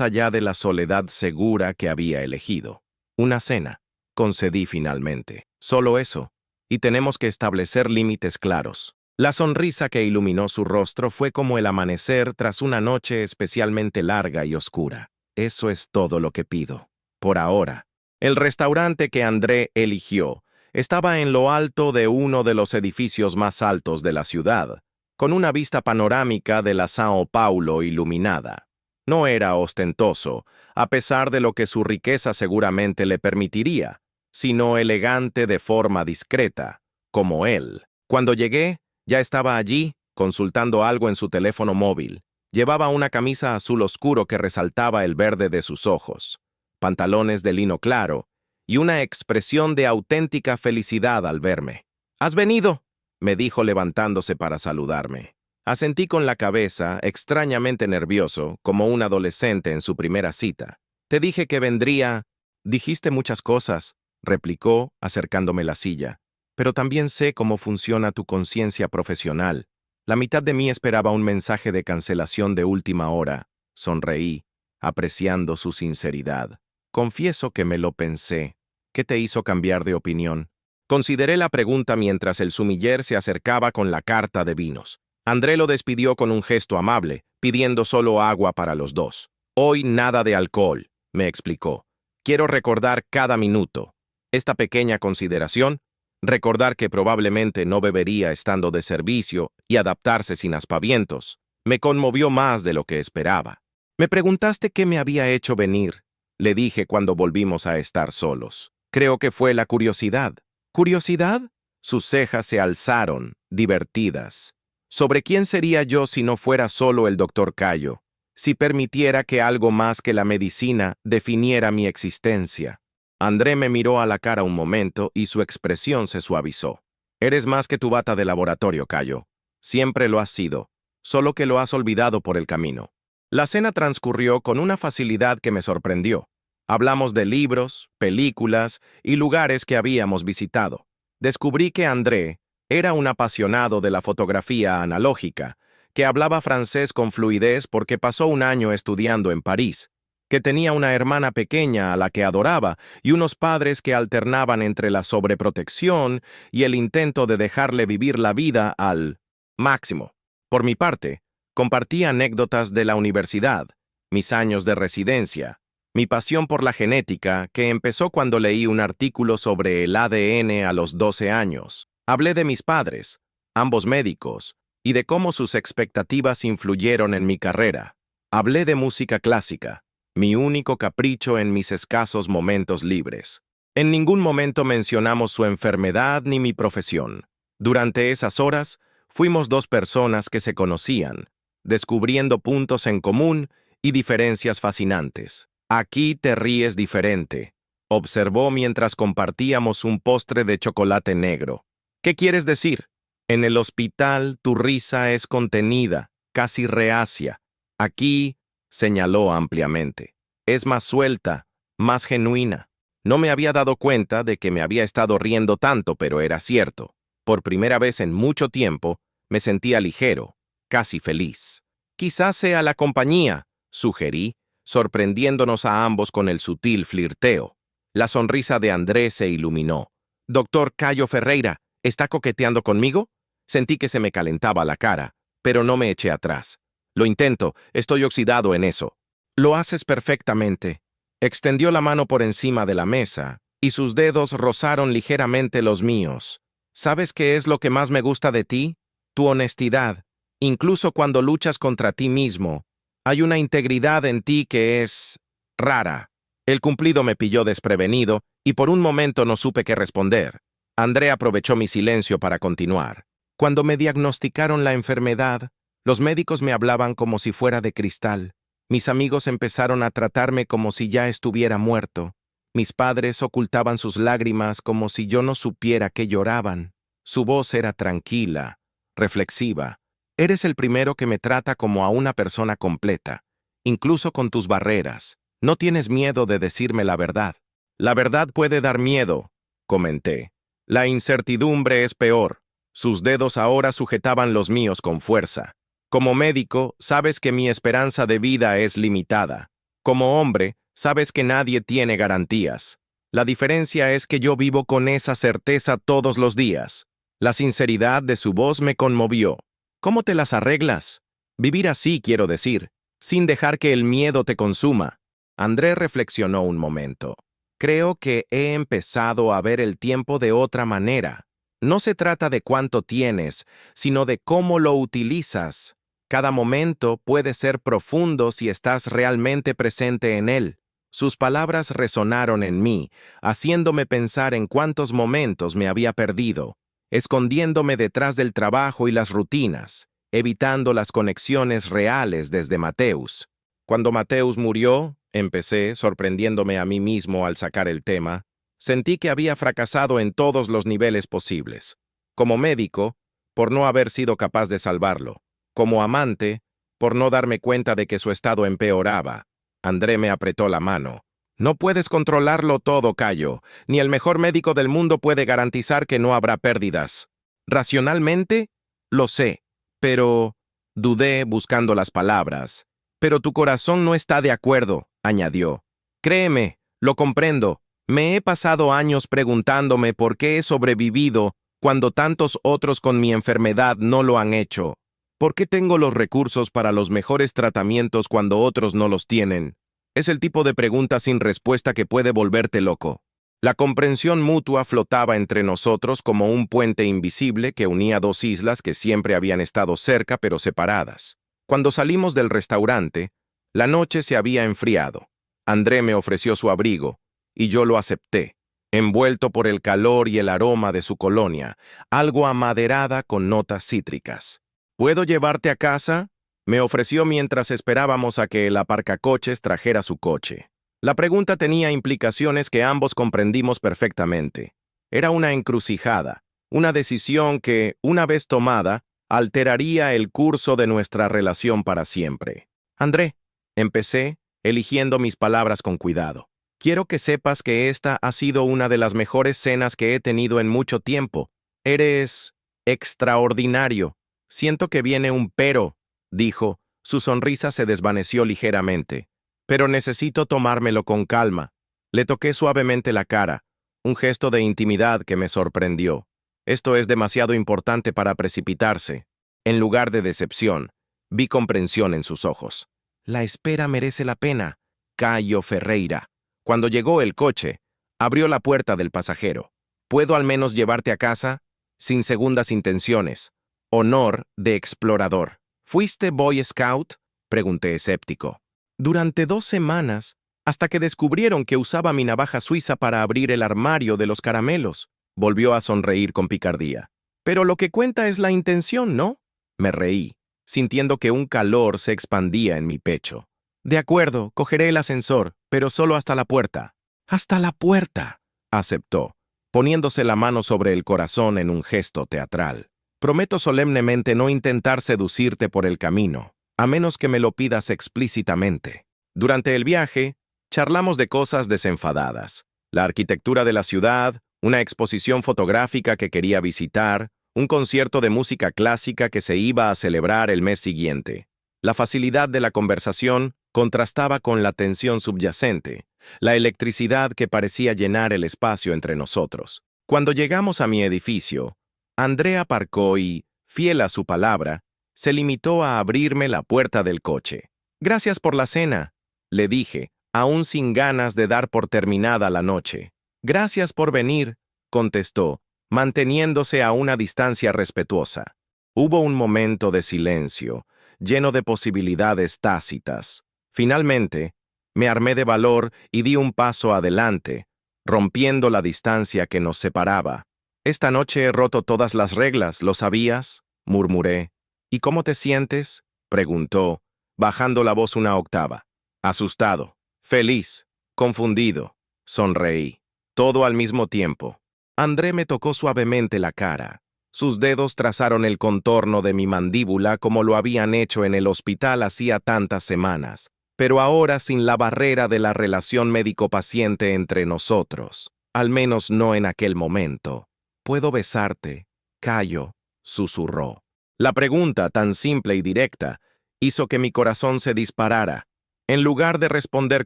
allá de la soledad segura que había elegido. Una cena, concedí finalmente. Solo eso, y tenemos que establecer límites claros. La sonrisa que iluminó su rostro fue como el amanecer tras una noche especialmente larga y oscura. Eso es todo lo que pido. Por ahora. El restaurante que André eligió estaba en lo alto de uno de los edificios más altos de la ciudad, con una vista panorámica de la São Paulo iluminada. No era ostentoso, a pesar de lo que su riqueza seguramente le permitiría, sino elegante de forma discreta, como él. Cuando llegué, ya estaba allí, consultando algo en su teléfono móvil. Llevaba una camisa azul oscuro que resaltaba el verde de sus ojos, pantalones de lino claro y una expresión de auténtica felicidad al verme. «¿Has venido?», me dijo levantándose para saludarme. Asentí con la cabeza, extrañamente nervioso, como un adolescente en su primera cita. «Te dije que vendría». «Dijiste muchas cosas», replicó, acercándome la silla. «Pero también sé cómo funciona tu conciencia profesional. La mitad de mí esperaba un mensaje de cancelación de última hora». Sonreí, apreciando su sinceridad. «Confieso que me lo pensé. ¿Qué te hizo cambiar de opinión?» Consideré la pregunta mientras el sumiller se acercaba con la carta de vinos. André lo despidió con un gesto amable, pidiendo solo agua para los dos. «Hoy nada de alcohol», me explicó. «Quiero recordar cada minuto. Esta pequeña consideración, recordar que probablemente no bebería estando de servicio y adaptarse sin aspavientos, me conmovió más de lo que esperaba. «Me preguntaste qué me había hecho venir», le dije cuando volvimos a estar solos. «Creo que fue la curiosidad». «¿Curiosidad?». Sus cejas se alzaron, divertidas. ¿Sobre quién sería yo si no fuera solo el doctor Cayo? Si permitiera que algo más que la medicina definiera mi existencia. André me miró a la cara un momento y su expresión se suavizó. «Eres más que tu bata de laboratorio, Cayo. Siempre lo has sido, solo que lo has olvidado por el camino». La cena transcurrió con una facilidad que me sorprendió. Hablamos de libros, películas y lugares que habíamos visitado. Descubrí que André era un apasionado de la fotografía analógica, que hablaba francés con fluidez porque pasó un año estudiando en París, que tenía una hermana pequeña a la que adoraba y unos padres que alternaban entre la sobreprotección y el intento de dejarle vivir la vida al máximo. Por mi parte, compartí anécdotas de la universidad, mis años de residencia, mi pasión por la genética, que empezó cuando leí un artículo sobre el ADN a los 12 años. Hablé de mis padres, ambos médicos, y de cómo sus expectativas influyeron en mi carrera. Hablé de música clásica, mi único capricho en mis escasos momentos libres. En ningún momento mencionamos su enfermedad ni mi profesión. Durante esas horas, fuimos dos personas que se conocían, descubriendo puntos en común y diferencias fascinantes. «Aquí te ríes diferente», observó mientras compartíamos un postre de chocolate negro. «¿Qué quieres decir? En el hospital tu risa es contenida, casi reacia. Aquí», señaló ampliamente, «es más suelta, más genuina». No me había dado cuenta de que me había estado riendo tanto, pero era cierto. Por primera vez en mucho tiempo, me sentía ligero, casi feliz. «Quizás sea la compañía», sugerí, sorprendiéndonos a ambos con el sutil flirteo. La sonrisa de Andrés se iluminó. «Doctor Cayo Ferreira, ¿está coqueteando conmigo?». Sentí que se me calentaba la cara, pero no me eché atrás. «Lo intento, estoy oxidado en eso». Lo haces perfectamente. Extendió la mano por encima de la mesa, y sus dedos rozaron ligeramente los míos. ¿Sabes qué es lo que más me gusta de ti? Tu honestidad. Incluso cuando luchas contra ti mismo, hay una integridad en ti que es rara. El cumplido me pilló desprevenido, y por un momento no supe qué responder. André aprovechó mi silencio para continuar. Cuando me diagnosticaron la enfermedad, los médicos me hablaban como si fuera de cristal. Mis amigos empezaron a tratarme como si ya estuviera muerto. Mis padres ocultaban sus lágrimas como si yo no supiera que lloraban. Su voz era tranquila, reflexiva. Eres el primero que me trata como a una persona completa, incluso con tus barreras. No tienes miedo de decirme la verdad. La verdad puede dar miedo, comenté. La incertidumbre es peor. Sus dedos ahora sujetaban los míos con fuerza. Como médico, sabes que mi esperanza de vida es limitada. Como hombre, sabes que nadie tiene garantías. La diferencia es que yo vivo con esa certeza todos los días. La sinceridad de su voz me conmovió. ¿Cómo te las arreglas? Vivir así, quiero decir, sin dejar que el miedo te consuma. André reflexionó un momento. Creo que he empezado a ver el tiempo de otra manera. No se trata de cuánto tienes, sino de cómo lo utilizas. Cada momento puede ser profundo si estás realmente presente en él. Sus palabras resonaron en mí, haciéndome pensar en cuántos momentos me había perdido, escondiéndome detrás del trabajo y las rutinas, evitando las conexiones reales desde Mateus. Cuando Mateus murió, empecé, sorprendiéndome a mí mismo al sacar el tema, sentí que había fracasado en todos los niveles posibles. Como médico, por no haber sido capaz de salvarlo. Como amante, por no darme cuenta de que su estado empeoraba. André me apretó la mano. No puedes controlarlo todo, Cayo. Ni el mejor médico del mundo puede garantizar que no habrá pérdidas. Racionalmente, lo sé, pero... Dudé buscando las palabras. Pero tu corazón no está de acuerdo, añadió. Créeme, lo comprendo. Me he pasado años preguntándome por qué he sobrevivido cuando tantos otros con mi enfermedad no lo han hecho. ¿Por qué tengo los recursos para los mejores tratamientos cuando otros no los tienen? Es el tipo de pregunta sin respuesta que puede volverte loco. La comprensión mutua flotaba entre nosotros como un puente invisible que unía dos islas que siempre habían estado cerca pero separadas. Cuando salimos del restaurante, la noche se había enfriado. André me ofreció su abrigo, y yo lo acepté, envuelto por el calor y el aroma de su colonia, algo amaderada con notas cítricas. ¿Puedo llevarte a casa?, me ofreció mientras esperábamos a que el aparcacoches trajera su coche. La pregunta tenía implicaciones que ambos comprendimos perfectamente. Era una encrucijada, una decisión que, una vez tomada, alteraría el curso de nuestra relación para siempre. André, empecé, eligiendo mis palabras con cuidado. Quiero que sepas que esta ha sido una de las mejores cenas que he tenido en mucho tiempo. Eres extraordinario. Siento que viene un pero, dijo. Su sonrisa se desvaneció ligeramente. Pero necesito tomármelo con calma. Le toqué suavemente la cara, un gesto de intimidad que me sorprendió. Esto es demasiado importante para precipitarse. En lugar de decepción, vi comprensión en sus ojos. La espera merece la pena, Cayo Ferreira. Cuando llegó el coche, abrió la puerta del pasajero. ¿Puedo al menos llevarte a casa? Sin segundas intenciones. Honor de explorador. ¿Fuiste Boy Scout?, pregunté escéptico. Durante 2 semanas, hasta que descubrieron que usaba mi navaja suiza para abrir el armario de los caramelos. Volvió a sonreír con picardía. Pero lo que cuenta es la intención, ¿no? Me reí, sintiendo que un calor se expandía en mi pecho. De acuerdo, cogeré el ascensor, pero solo hasta la puerta. Hasta la puerta, aceptó, poniéndose la mano sobre el corazón en un gesto teatral. Prometo solemnemente no intentar seducirte por el camino, a menos que me lo pidas explícitamente. Durante el viaje, charlamos de cosas desenfadadas. La arquitectura de la ciudad, una exposición fotográfica que quería visitar, un concierto de música clásica que se iba a celebrar el mes siguiente. La facilidad de la conversación contrastaba con la tensión subyacente, la electricidad que parecía llenar el espacio entre nosotros. Cuando llegamos a mi edificio, André aparcó y, fiel a su palabra, se limitó a abrirme la puerta del coche. Gracias por la cena. le dije, aún sin ganas de dar por terminada la noche. Gracias por venir, contestó, manteniéndose a una distancia respetuosa. Hubo un momento de silencio, lleno de posibilidades tácitas. Finalmente, me armé de valor y di un paso adelante, rompiendo la distancia que nos separaba. Esta noche he roto todas las reglas, ¿lo sabías?, murmuré. ¿Y cómo te sientes?, preguntó, bajando la voz una octava. Asustado, feliz, confundido. Sonreí. Todo al mismo tiempo. André me tocó suavemente la cara. Sus dedos trazaron el contorno de mi mandíbula como lo habían hecho en el hospital hacía tantas semanas, pero ahora sin la barrera de la relación médico-paciente entre nosotros, al menos no en aquel momento. ¿Puedo besarte, Cayo?, susurró. La pregunta, tan simple y directa, hizo que mi corazón se disparara. En lugar de responder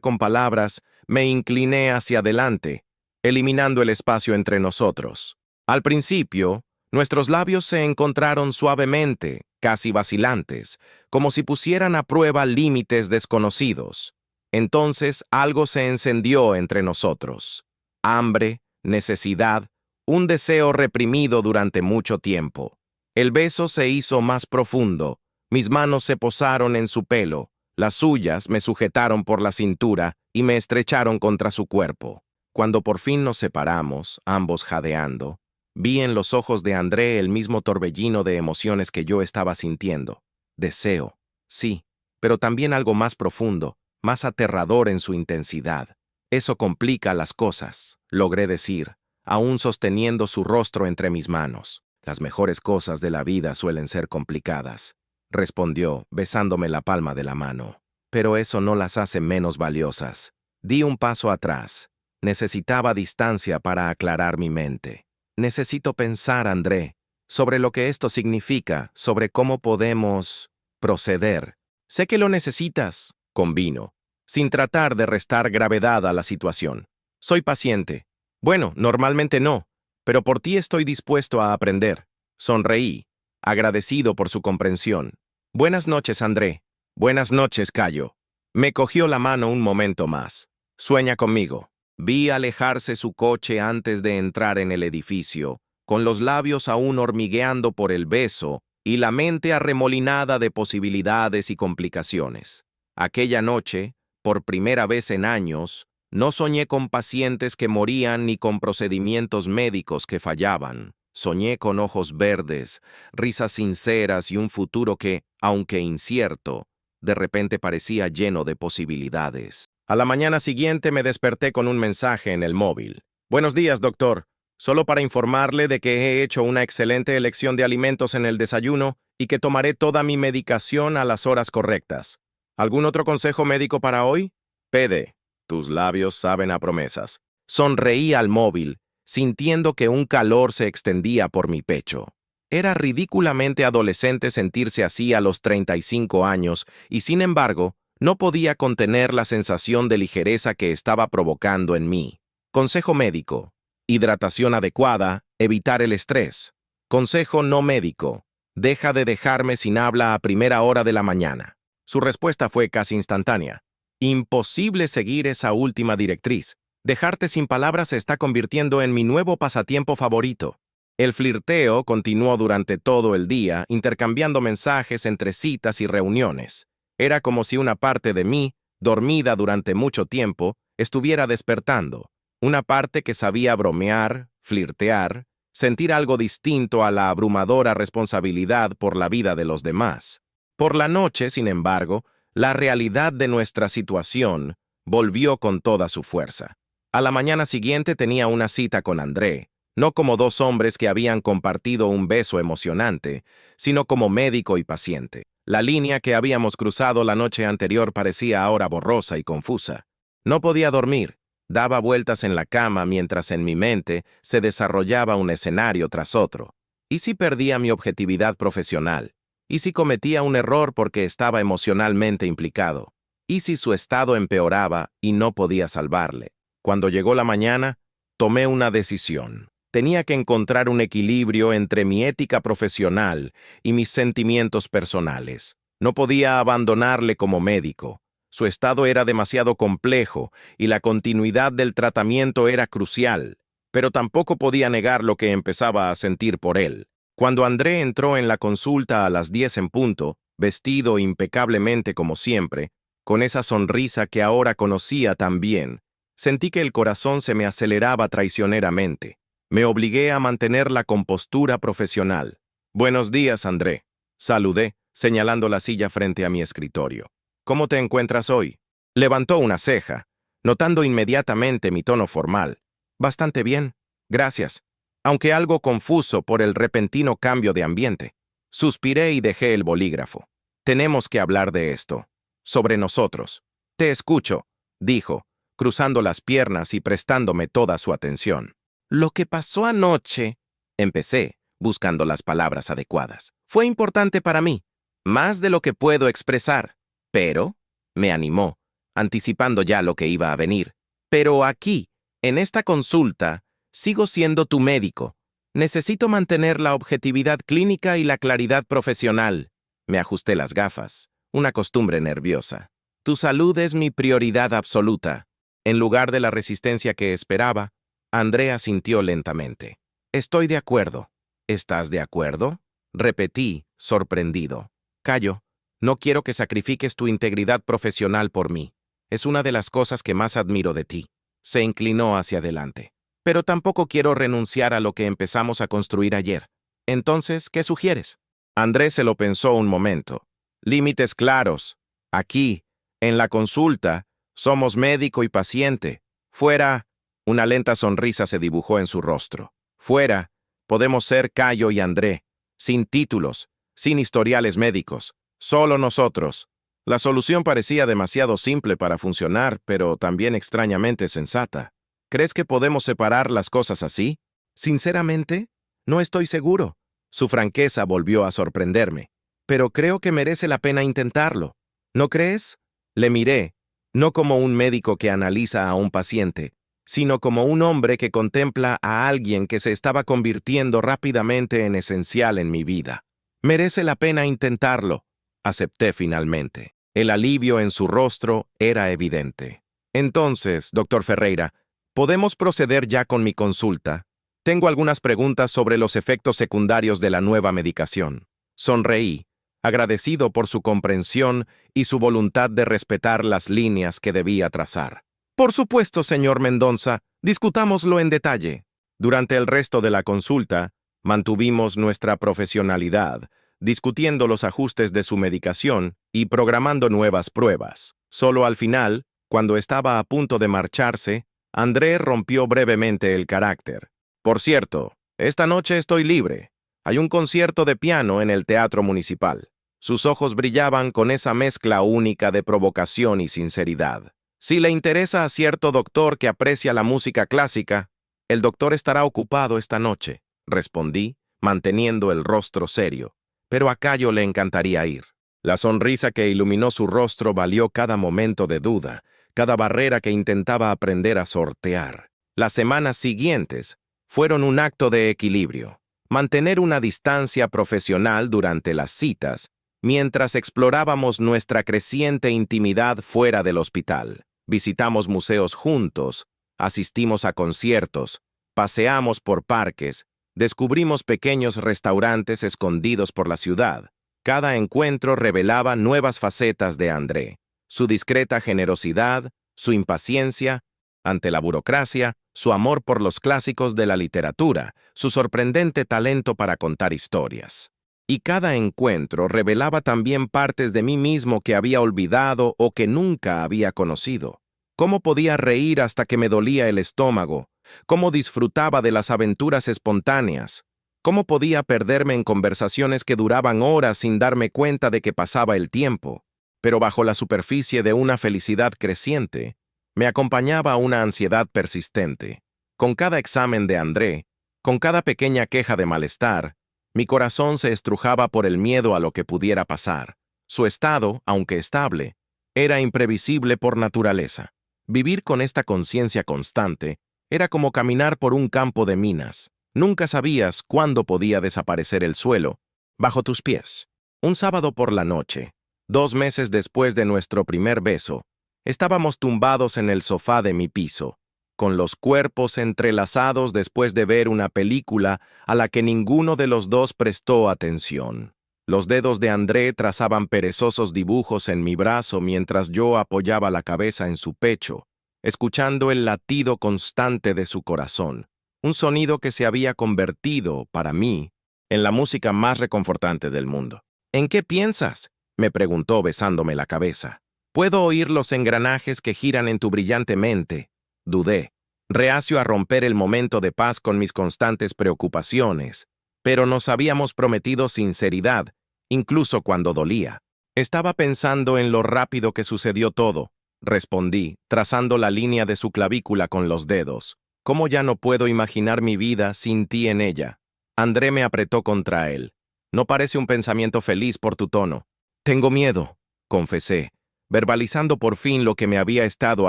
con palabras, me incliné hacia adelante, eliminando el espacio entre nosotros. Al principio, nuestros labios se encontraron suavemente, casi vacilantes, como si pusieran a prueba límites desconocidos. Entonces algo se encendió entre nosotros. Hambre, necesidad, un deseo reprimido durante mucho tiempo. El beso se hizo más profundo, mis manos se posaron en su pelo, las suyas me sujetaron por la cintura y me estrecharon contra su cuerpo. Cuando por fin nos separamos, ambos jadeando, vi en los ojos de André el mismo torbellino de emociones que yo estaba sintiendo. Deseo, sí, pero también algo más profundo, más aterrador en su intensidad. Eso complica las cosas, logré decir, aún sosteniendo su rostro entre mis manos. Las mejores cosas de la vida suelen ser complicadas, respondió, besándome la palma de la mano. Pero eso no las hace menos valiosas. Di un paso atrás. Necesitaba distancia para aclarar mi mente. Necesito pensar, André, sobre lo que esto significa, sobre cómo podemos proceder. Sé que lo necesitas, convino, sin tratar de restar gravedad a la situación. Soy paciente. Bueno, normalmente no, pero por ti estoy dispuesto a aprender. Sonreí, agradecido por su comprensión. Buenas noches, André. Buenas noches, Cayo. Me cogió la mano un momento más. Sueña conmigo. Vi alejarse su coche antes de entrar en el edificio, con los labios aún hormigueando por el beso y la mente arremolinada de posibilidades y complicaciones. Aquella noche, por primera vez en años, no soñé con pacientes que morían ni con procedimientos médicos que fallaban. Soñé con ojos verdes, risas sinceras y un futuro que, aunque incierto, de repente parecía lleno de posibilidades. A la mañana siguiente me desperté con un mensaje en el móvil. Buenos días, doctor. Solo para informarle de que he hecho una excelente elección de alimentos en el desayuno y que tomaré toda mi medicación a las horas correctas. ¿Algún otro consejo médico para hoy? PD. Tus labios saben a promesas. Sonreí al móvil, sintiendo que un calor se extendía por mi pecho. Era ridículamente adolescente sentirse así a los 35 años y, sin embargo, no podía contener la sensación de ligereza que estaba provocando en mí. Consejo médico. Hidratación adecuada, evitar el estrés. Consejo no médico. Deja de dejarme sin habla a primera hora de la mañana. Su respuesta fue casi instantánea. Imposible seguir esa última directriz. Dejarte sin palabras se está convirtiendo en mi nuevo pasatiempo favorito. El flirteo continuó durante todo el día, intercambiando mensajes entre citas y reuniones. Era como si una parte de mí, dormida durante mucho tiempo, estuviera despertando. Una parte que sabía bromear, flirtear, sentir algo distinto a la abrumadora responsabilidad por la vida de los demás. Por la noche, sin embargo, la realidad de nuestra situación volvió con toda su fuerza. A la mañana siguiente tenía una cita con André, no como dos hombres que habían compartido un beso emocionante, sino como médico y paciente. La línea que habíamos cruzado la noche anterior parecía ahora borrosa y confusa. No podía dormir, daba vueltas en la cama mientras en mi mente se desarrollaba un escenario tras otro. ¿Y si perdía mi objetividad profesional? ¿Y si cometía un error porque estaba emocionalmente implicado? ¿Y si su estado empeoraba y no podía salvarle? Cuando llegó la mañana, tomé una decisión. Tenía que encontrar un equilibrio entre mi ética profesional y mis sentimientos personales. No podía abandonarle como médico. Su estado era demasiado complejo y la continuidad del tratamiento era crucial, pero tampoco podía negar lo que empezaba a sentir por él. Cuando André entró en la consulta a las 10 en punto, vestido impecablemente como siempre, con esa sonrisa que ahora conocía tan bien, sentí que el corazón se me aceleraba traicioneramente. Me obligué a mantener la compostura profesional. «Buenos días, André», saludé, señalando la silla frente a mi escritorio. «¿Cómo te encuentras hoy?» Levantó una ceja, notando inmediatamente mi tono formal. «Bastante bien, gracias», aunque algo confuso por el repentino cambio de ambiente. Suspiré y dejé el bolígrafo. «Tenemos que hablar de esto. Sobre nosotros». «Te escucho», dijo, cruzando las piernas y prestándome toda su atención. «Lo que pasó anoche», empecé, buscando las palabras adecuadas, «fue importante para mí, más de lo que puedo expresar. Pero», me animó, anticipando ya lo que iba a venir, «pero aquí, en esta consulta, sigo siendo tu médico. Necesito mantener la objetividad clínica y la claridad profesional». Me ajusté las gafas, una costumbre nerviosa. «Tu salud es mi prioridad absoluta». En lugar de la resistencia que esperaba, Andrea asintió lentamente. «Estoy de acuerdo». «¿Estás de acuerdo?», repetí, sorprendido. «Cayo, no quiero que sacrifiques tu integridad profesional por mí. Es una de las cosas que más admiro de ti». Se inclinó hacia adelante. «Pero tampoco quiero renunciar a lo que empezamos a construir ayer. Entonces, ¿qué sugieres?». Andrés se lo pensó un momento. «Límites claros. Aquí, en la consulta, somos médico y paciente. Fuera». Una lenta sonrisa se dibujó en su rostro. «Fuera, podemos ser Cayo y André, sin títulos, sin historiales médicos, solo nosotros». La solución parecía demasiado simple para funcionar, pero también extrañamente sensata. «¿Crees que podemos separar las cosas así?». «Sinceramente, no estoy seguro». Su franqueza volvió a sorprenderme. «Pero creo que merece la pena intentarlo. ¿No crees?». Le miré, no como un médico que analiza a un paciente, sino como un hombre que contempla a alguien que se estaba convirtiendo rápidamente en esencial en mi vida. «Merece la pena intentarlo», acepté finalmente. El alivio en su rostro era evidente. «Entonces, doctor Ferreira, ¿podemos proceder ya con mi consulta? Tengo algunas preguntas sobre los efectos secundarios de la nueva medicación». Sonreí, agradecido por su comprensión y su voluntad de respetar las líneas que debía trazar. «Por supuesto, señor Mendoza, discutámoslo en detalle». Durante el resto de la consulta, mantuvimos nuestra profesionalidad, discutiendo los ajustes de su medicación y programando nuevas pruebas. Solo al final, cuando estaba a punto de marcharse, André rompió brevemente el carácter. «Por cierto, esta noche estoy libre. Hay un concierto de piano en el Teatro Municipal». Sus ojos brillaban con esa mezcla única de provocación y sinceridad. «Si le interesa a cierto doctor que aprecia la música clásica, el doctor estará ocupado esta noche», respondí, manteniendo el rostro serio. «Pero a Cayo le encantaría ir». La sonrisa que iluminó su rostro valió cada momento de duda, cada barrera que intentaba aprender a sortear. Las semanas siguientes fueron un acto de equilibrio. Mantener una distancia profesional durante las citas, mientras explorábamos nuestra creciente intimidad fuera del hospital. Visitamos museos juntos, asistimos a conciertos, paseamos por parques, descubrimos pequeños restaurantes escondidos por la ciudad. Cada encuentro revelaba nuevas facetas de André, su discreta generosidad, su impaciencia ante la burocracia, su amor por los clásicos de la literatura, su sorprendente talento para contar historias. Y cada encuentro revelaba también partes de mí mismo que había olvidado o que nunca había conocido. Cómo podía reír hasta que me dolía el estómago, cómo disfrutaba de las aventuras espontáneas, cómo podía perderme en conversaciones que duraban horas sin darme cuenta de que pasaba el tiempo. Pero bajo la superficie de una felicidad creciente, me acompañaba una ansiedad persistente. Con cada examen de André, con cada pequeña queja de malestar, mi corazón se estrujaba por el miedo a lo que pudiera pasar. Su estado, aunque estable, era imprevisible por naturaleza. Vivir con esta conciencia constante era como caminar por un campo de minas. Nunca sabías cuándo podía desaparecer el suelo bajo tus pies. Un sábado por la noche, 2 meses después de nuestro primer beso, estábamos tumbados en el sofá de mi piso, con los cuerpos entrelazados después de ver una película a la que ninguno de los dos prestó atención. Los dedos de André trazaban perezosos dibujos en mi brazo mientras yo apoyaba la cabeza en su pecho, escuchando el latido constante de su corazón, un sonido que se había convertido, para mí, en la música más reconfortante del mundo. ¿En qué piensas?, me preguntó besándome la cabeza. Puedo oír los engranajes que giran en tu brillante mente. Dudé, reacio a romper el momento de paz con mis constantes preocupaciones, pero nos habíamos prometido sinceridad, incluso cuando dolía. Estaba pensando en lo rápido que sucedió todo, respondí, trazando la línea de su clavícula con los dedos. ¿Cómo ya no puedo imaginar mi vida sin ti en ella? André me apretó contra él. No parece un pensamiento feliz por tu tono. Tengo miedo, confesé, verbalizando por fin lo que me había estado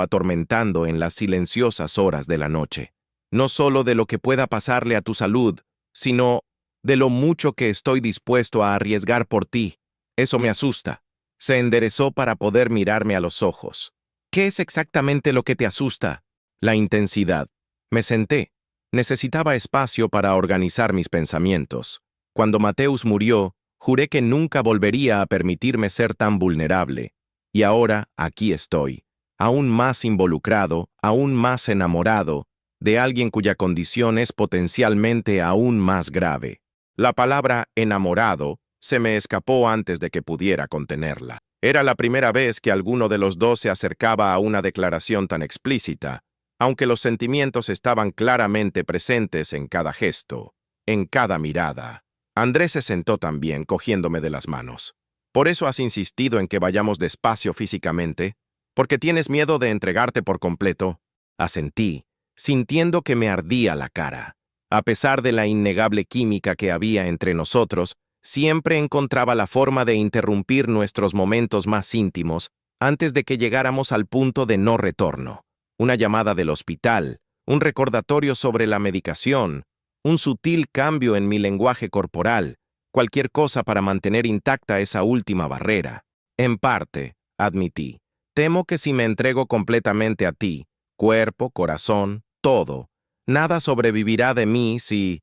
atormentando en las silenciosas horas de la noche. No solo de lo que pueda pasarle a tu salud, sino de lo mucho que estoy dispuesto a arriesgar por ti. Eso me asusta. Se enderezó para poder mirarme a los ojos. ¿Qué es exactamente lo que te asusta? La intensidad. Me senté. Necesitaba espacio para organizar mis pensamientos. Cuando Mateus murió, juré que nunca volvería a permitirme ser tan vulnerable. Y ahora aquí estoy, aún más involucrado, aún más enamorado, de alguien cuya condición es potencialmente aún más grave. La palabra enamorado se me escapó antes de que pudiera contenerla. Era la primera vez que alguno de los dos se acercaba a una declaración tan explícita, aunque los sentimientos estaban claramente presentes en cada gesto, en cada mirada. Andrés se sentó también, cogiéndome de las manos. ¿Por eso has insistido en que vayamos despacio físicamente? ¿Porque tienes miedo de entregarte por completo? Asentí, sintiendo que me ardía la cara. A pesar de la innegable química que había entre nosotros, siempre encontraba la forma de interrumpir nuestros momentos más íntimos antes de que llegáramos al punto de no retorno. Una llamada del hospital, un recordatorio sobre la medicación, un sutil cambio en mi lenguaje corporal, cualquier cosa para mantener intacta esa última barrera. En parte, admití, temo que si me entrego completamente a ti, cuerpo, corazón, todo, nada sobrevivirá de mí si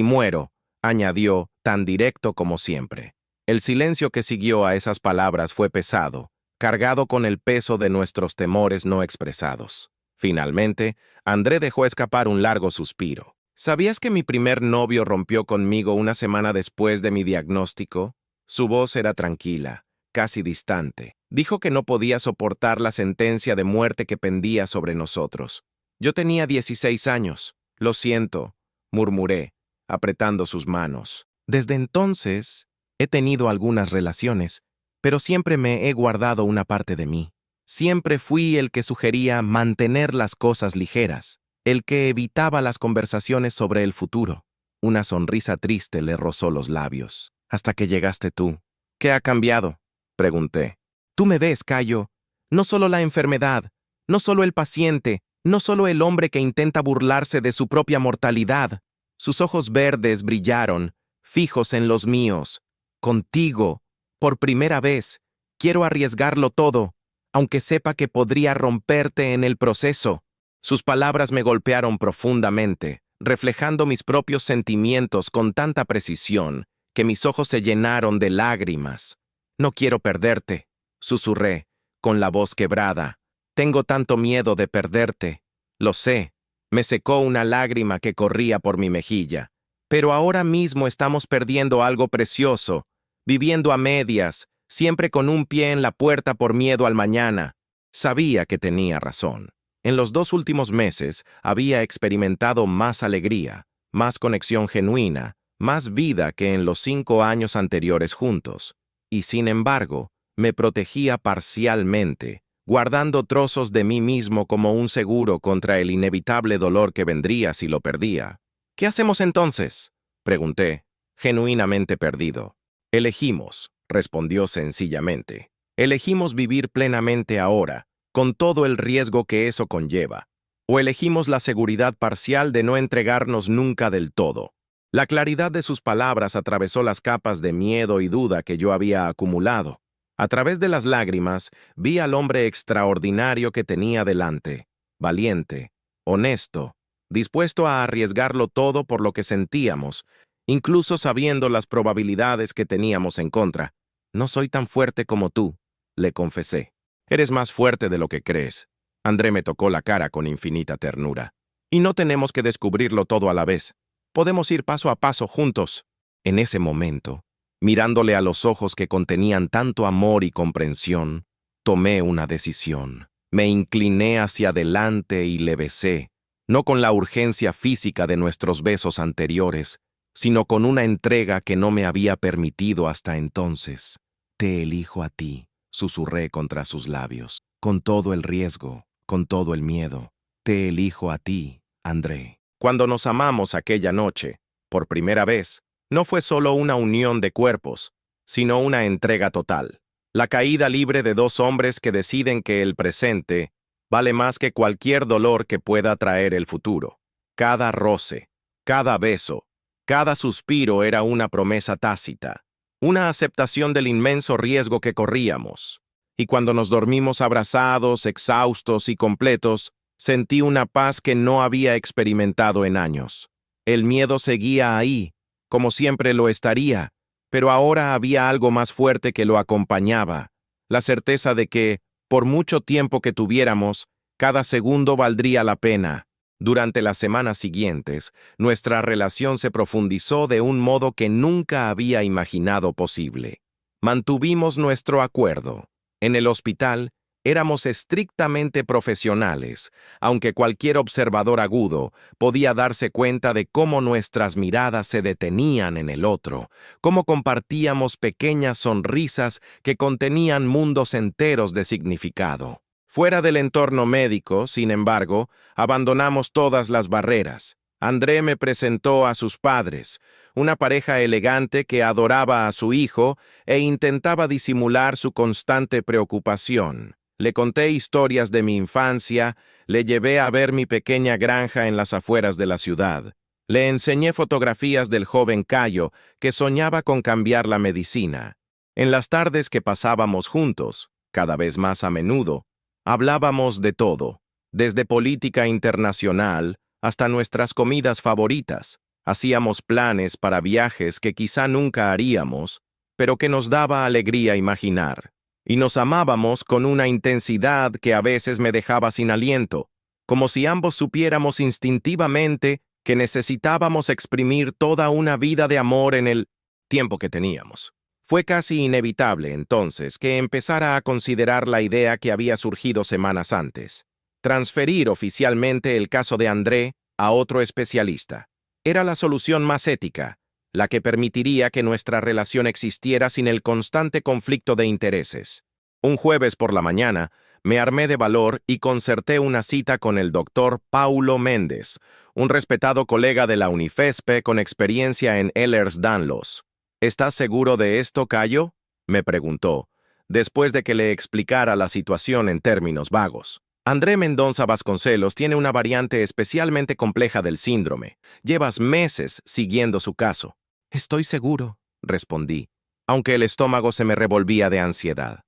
muero, añadió, tan directo como siempre. El silencio que siguió a esas palabras fue pesado, cargado con el peso de nuestros temores no expresados. Finalmente, André dejó escapar un largo suspiro. ¿Sabías que mi primer novio rompió conmigo una semana después de mi diagnóstico? Su voz era tranquila, casi distante. Dijo que no podía soportar la sentencia de muerte que pendía sobre nosotros. Yo tenía 16 años. Lo siento, murmuré, apretando sus manos. Desde entonces, he tenido algunas relaciones, pero siempre me he guardado una parte de mí. Siempre fui el que sugería mantener las cosas ligeras, el que evitaba las conversaciones sobre el futuro. Una sonrisa triste le rozó los labios. Hasta que llegaste tú. ¿Qué ha cambiado?, pregunté. Tú me ves, Cayo. No solo la enfermedad, no solo el paciente, no solo el hombre que intenta burlarse de su propia mortalidad. Sus ojos verdes brillaron, fijos en los míos. Contigo, por primera vez, quiero arriesgarlo todo, aunque sepa que podría romperte en el proceso. Sus palabras me golpearon profundamente, reflejando mis propios sentimientos con tanta precisión que mis ojos se llenaron de lágrimas. No quiero perderte, susurré, con la voz quebrada. Tengo tanto miedo de perderte. Lo sé. Me secó una lágrima que corría por mi mejilla. Pero ahora mismo estamos perdiendo algo precioso, viviendo a medias, siempre con un pie en la puerta por miedo al mañana. Sabía que tenía razón. En los 2 últimos meses había experimentado más alegría, más conexión genuina, más vida que en los 5 años anteriores juntos. Y sin embargo, me protegía parcialmente, guardando trozos de mí mismo como un seguro contra el inevitable dolor que vendría si lo perdía. ¿Qué hacemos entonces?, pregunté, genuinamente perdido. Elegimos, respondió sencillamente. Elegimos vivir plenamente ahora, con todo el riesgo que eso conlleva. O elegimos la seguridad parcial de no entregarnos nunca del todo. La claridad de sus palabras atravesó las capas de miedo y duda que yo había acumulado. A través de las lágrimas, vi al hombre extraordinario que tenía delante, valiente, honesto, dispuesto a arriesgarlo todo por lo que sentíamos, incluso sabiendo las probabilidades que teníamos en contra. No soy tan fuerte como tú, le confesé. Eres más fuerte de lo que crees. André me tocó la cara con infinita ternura. Y no tenemos que descubrirlo todo a la vez. Podemos ir paso a paso juntos. En ese momento, mirándole a los ojos que contenían tanto amor y comprensión, tomé una decisión. Me incliné hacia adelante y le besé, no con la urgencia física de nuestros besos anteriores, sino con una entrega que no me había permitido hasta entonces. Te elijo a ti, susurré contra sus labios, con todo el riesgo, con todo el miedo. Te elijo a ti, André. Cuando nos amamos aquella noche, por primera vez, no fue solo una unión de cuerpos, sino una entrega total. La caída libre de dos hombres que deciden que el presente vale más que cualquier dolor que pueda traer el futuro. Cada roce, cada beso, cada suspiro era una promesa tácita, una aceptación del inmenso riesgo que corríamos. Y cuando nos dormimos abrazados, exhaustos y completos, sentí una paz que no había experimentado en años. El miedo seguía ahí, como siempre lo estaría, pero ahora había algo más fuerte que lo acompañaba, la certeza de que, por mucho tiempo que tuviéramos, cada segundo valdría la pena. Durante las semanas siguientes, nuestra relación se profundizó de un modo que nunca había imaginado posible. Mantuvimos nuestro acuerdo. En el hospital, éramos estrictamente profesionales, aunque cualquier observador agudo podía darse cuenta de cómo nuestras miradas se detenían en el otro, cómo compartíamos pequeñas sonrisas que contenían mundos enteros de significado. Fuera del entorno médico, sin embargo, abandonamos todas las barreras. André me presentó a sus padres, una pareja elegante que adoraba a su hijo e intentaba disimular su constante preocupación. Le conté historias de mi infancia, le llevé a ver mi pequeña granja en las afueras de la ciudad. Le enseñé fotografías del joven Cayo, que soñaba con cambiar la medicina. En las tardes que pasábamos juntos, cada vez más a menudo, hablábamos de todo, desde política internacional hasta nuestras comidas favoritas. Hacíamos planes para viajes que quizá nunca haríamos, pero que nos daba alegría imaginar. Y nos amábamos con una intensidad que a veces me dejaba sin aliento, como si ambos supiéramos instintivamente que necesitábamos exprimir toda una vida de amor en el tiempo que teníamos. Fue casi inevitable, entonces, que empezara a considerar la idea que había surgido semanas antes: transferir oficialmente el caso de André a otro especialista. Era la solución más ética, la que permitiría que nuestra relación existiera sin el constante conflicto de intereses. Un jueves por la mañana, me armé de valor y concerté una cita con el doctor Paulo Méndez, un respetado colega de la Unifesp con experiencia en Ehlers-Danlos. ¿Estás seguro de esto, Cayo?, me preguntó, después de que le explicara la situación en términos vagos. André Mendoza Vasconcelos tiene una variante especialmente compleja del síndrome. Llevas meses siguiendo su caso. Estoy seguro, respondí, aunque el estómago se me revolvía de ansiedad.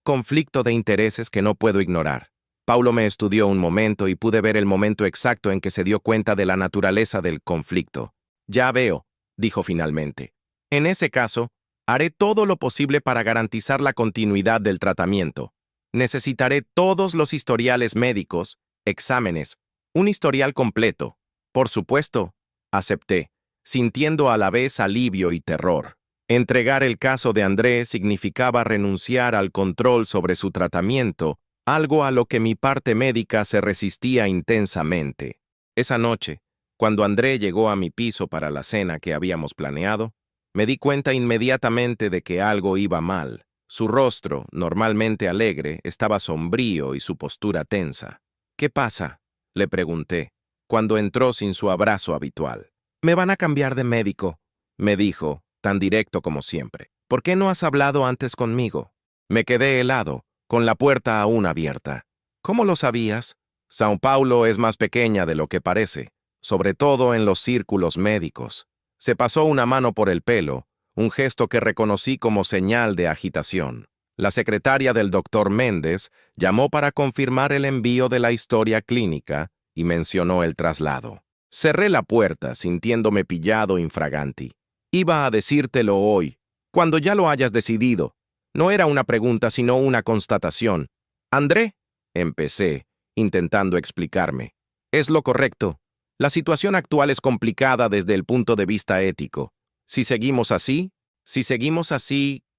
Conflicto de intereses que no puedo ignorar. Paulo me estudió un momento y pude ver el momento exacto en que se dio cuenta de la naturaleza del conflicto. Ya veo, dijo finalmente. En ese caso, haré todo lo posible para garantizar la continuidad del tratamiento. Necesitaré todos los historiales médicos, exámenes, un historial completo. Por supuesto, acepté, sintiendo a la vez alivio y terror. Entregar el caso de André significaba renunciar al control sobre su tratamiento, algo a lo que mi parte médica se resistía intensamente. Esa noche, cuando André llegó a mi piso para la cena que habíamos planeado, me di cuenta inmediatamente de que algo iba mal. Su rostro, normalmente alegre, estaba sombrío y su postura tensa. ¿Qué pasa?, le pregunté, cuando entró sin su abrazo habitual. «Me van a cambiar de médico», me dijo, tan directo como siempre. «¿Por qué no has hablado antes conmigo?» Me quedé helado, con la puerta aún abierta. «¿Cómo lo sabías?» São Paulo es más pequeña de lo que parece, sobre todo en los círculos médicos. Se pasó una mano por el pelo, un gesto que reconocí como señal de agitación. La secretaria del doctor Méndez llamó para confirmar el envío de la historia clínica y mencionó el traslado. Cerré la puerta, sintiéndome pillado infraganti. Iba a decírtelo hoy, cuando ya lo hayas decidido. No era una pregunta, sino una constatación. André, empecé, intentando explicarme. Es lo correcto. La situación actual es complicada desde el punto de vista ético. Si seguimos así,